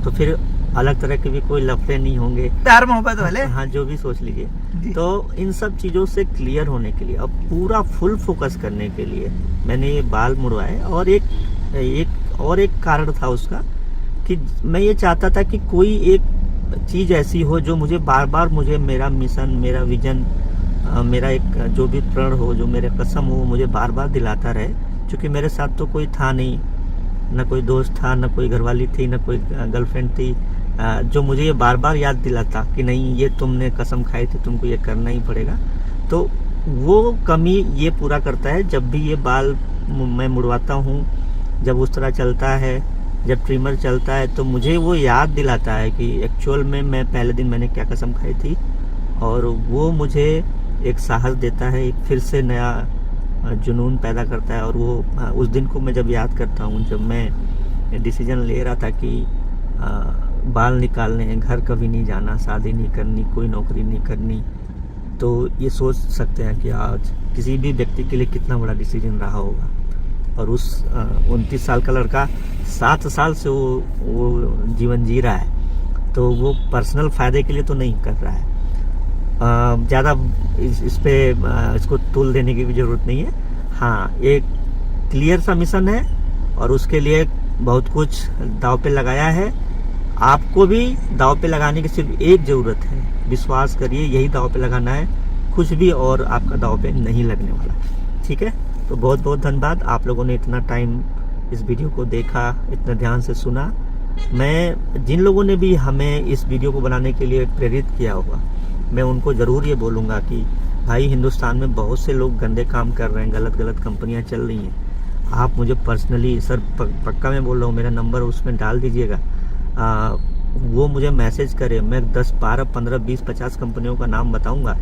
तो फिर अलग तरह के भी कोई लफड़े नहीं होंगे, प्यार मोहब्बत वाले, हाँ जो भी सोच लीजिए। तो इन सब चीज़ों से क्लियर होने के लिए, अब पूरा फुल फोकस करने के लिए मैंने ये बाल मुड़वाए। और एक कारण था उसका कि मैं ये चाहता था कि कोई एक चीज़ ऐसी हो जो मुझे बार बार, मुझे मेरा मिशन, मेरा विजन, मेरा एक जो भी प्रण हो, जो मेरे कसम हो, मुझे बार बार दिलाता रहे। क्योंकि मेरे साथ तो कोई था नहीं, ना कोई दोस्त था, ना कोई घरवाली थी, ना कोई गर्लफ्रेंड थी जो मुझे ये बार बार याद दिलाता कि नहीं ये तुमने कसम खाई थी, तुमको ये करना ही पड़ेगा। तो वो कमी ये पूरा करता है जब भी ये बाल मैं मुड़वाता हूँ, जब उस तरह चलता है, जब ट्रिमर चलता है, तो मुझे वो याद दिलाता है कि एक्चुअल में मैं पहले दिन मैंने क्या कसम खाई थी, और वो मुझे एक साहस देता है, एक फिर से नया जुनून पैदा करता है। और वो उस दिन को मैं जब याद करता हूँ, जब मैं डिसीजन ले रहा था कि बाल निकालने, घर कभी नहीं जाना, शादी नहीं करनी, कोई नौकरी नहीं करनी, तो ये सोच सकते हैं कि आज किसी भी व्यक्ति के लिए कितना बड़ा डिसीजन रहा होगा। और उस 29 साल का लड़का 7 साल से वो जीवन जी रहा है, तो वो पर्सनल फायदे के लिए तो नहीं कर रहा है। ज़्यादा इस पे इसको तूल देने की भी ज़रूरत नहीं है। हाँ, एक क्लियर सा मिशन है और उसके लिए बहुत कुछ दांव पे लगाया है। आपको भी दांव पे लगाने की सिर्फ एक ज़रूरत है, विश्वास करिए, यही दांव पे लगाना है, कुछ भी और आपका दांव पे नहीं लगने वाला। ठीक है, तो बहुत बहुत धन्यवाद, आप लोगों ने इतना टाइम इस वीडियो को देखा, इतना ध्यान से सुना। मैं जिन लोगों ने भी हमें इस वीडियो को बनाने के लिए प्रेरित किया होगा, मैं उनको ज़रूर ये बोलूँगा कि भाई, हिंदुस्तान में बहुत से लोग गंदे काम कर रहे हैं, गलत कंपनियां चल रही हैं। आप मुझे पर्सनली, सर पक्का मैं बोल रहा हूँ, मेरा नंबर उसमें डाल दीजिएगा, वो मुझे मैसेज करे, मैं 10, 12, 15, 20, 50 कंपनियों का नाम बताऊंगा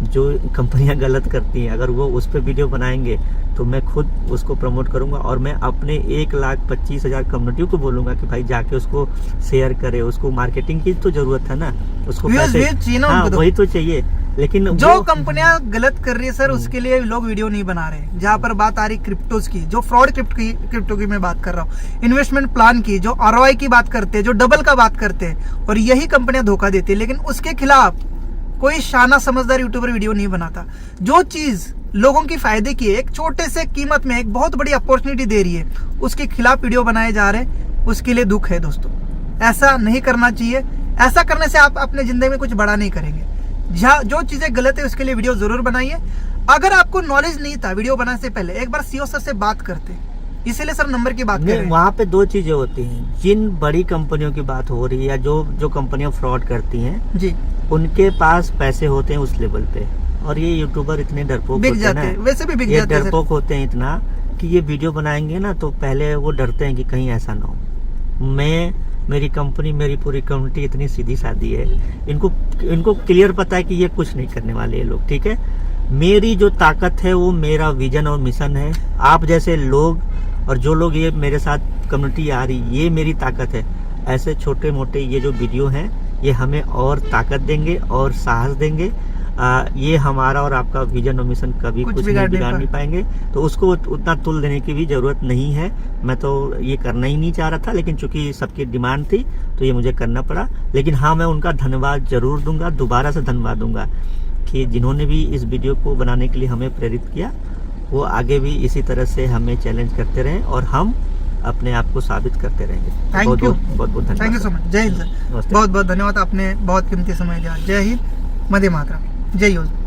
जो कंपनियां गलत करती हैं। अगर वो उस पर वीडियो बनाएंगे तो मैं खुद उसको प्रमोट करूंगा, और मैं अपने 1,25,000 कम्युनिटी को बोलूंगा कि भाई जाके उसको शेयर करे। उसको मार्केटिंग की तो जरूरत है ना, उसको पैसे, हाँ वही तो चाहिए। लेकिन जो कंपनियां गलत कर रही है सर, उसके लिए लोग वीडियो नहीं बना रहे। जहाँ पर बात आ रही क्रिप्टोज की, जो फ्रॉड क्रिप्टो की मैं बात कर रहा हूँ, इन्वेस्टमेंट प्लान की, जो ROI की बात करते हैं, जो डबल का बात करते हैं, और यही कंपनियां धोखा देती है। लेकिन उसके खिलाफ कोई शाना समझदार यूट्यूबर वीडियो नहीं बनाता। जो चीज लोगों की फायदे की है, एक छोटे से कीमत में एक बहुत बड़ी अपॉर्चुनिटी दे रही है, उसके खिलाफ वीडियो बनाए जा रहे हैं, उसके लिए दुख है दोस्तों। ऐसा नहीं करना चाहिए। ऐसा करने से आप अपने जिंदगी में कुछ बड़ा नहीं करेंगे। जो चीजें गलत है उसके लिए वीडियो जरूर बनाइए। अगर आपको नॉलेज नहीं था वीडियो बनाने से पहले, एक बार सीओ सर से बात करते, इसीलिए सर नंबर की बात कर रहे नहीं, हैं। वहाँ पे दो चीजें होती हैं। जिन बड़ी कंपनियों की बात हो रही है या जो कंपनियां फ्रॉड करती हैं, जी, उनके पास पैसे होते हैं उस लेवल पे, और ये यूट्यूबर इतने डरपोक बिक होते हैं जाते हैं, ना, वैसे भी बिक ये जाते हैं सर। डरपोक होते हैं इतना कि ये वीडियो बनाएंगे ना तो पहले वो डरते हैं कि कहीं ऐसा ना हो। मेरी कंपनी, मेरी पूरी कम्युनिटी इतनी सीधी सादी है, इनको क्लियर पता है कि ये कुछ नहीं करने वाले ये लोग, ठीक है। मेरी जो ताकत है वो मेरा विजन और मिशन है। आप जैसे लोग और जो लोग ये मेरे साथ कम्युनिटी आ रही, ये मेरी ताकत है। ऐसे छोटे मोटे ये जो वीडियो हैं ये हमें और ताकत देंगे और साहस देंगे। ये हमारा और आपका विजन और मिशन कभी कुछ नहीं बिगाड़ नहीं पाएंगे, तो उसको उतना तुल देने की भी जरूरत नहीं है। मैं तो ये करना ही नहीं चाह रहा था, लेकिन चूंकि सबकी डिमांड थी तो ये मुझे करना पड़ा। लेकिन हाँ, मैं उनका धन्यवाद जरूर दूंगा, दोबारा से धन्यवाद दूंगा कि जिन्होंने भी इस वीडियो को बनाने के लिए हमें प्रेरित किया, वो आगे भी इसी तरह से हमें चैलेंज करते रहें और हम अपने आप को साबित करते रहेंगे। थैंक यू, बहुत बहुत धन्यवाद। Thank you so much. जय हिंद सर, नमस्ते। बहुत बहुत धन्यवाद, आपने बहुत कीमती समय दिया। जय हिंद, वंदे मातरम, जय योजना।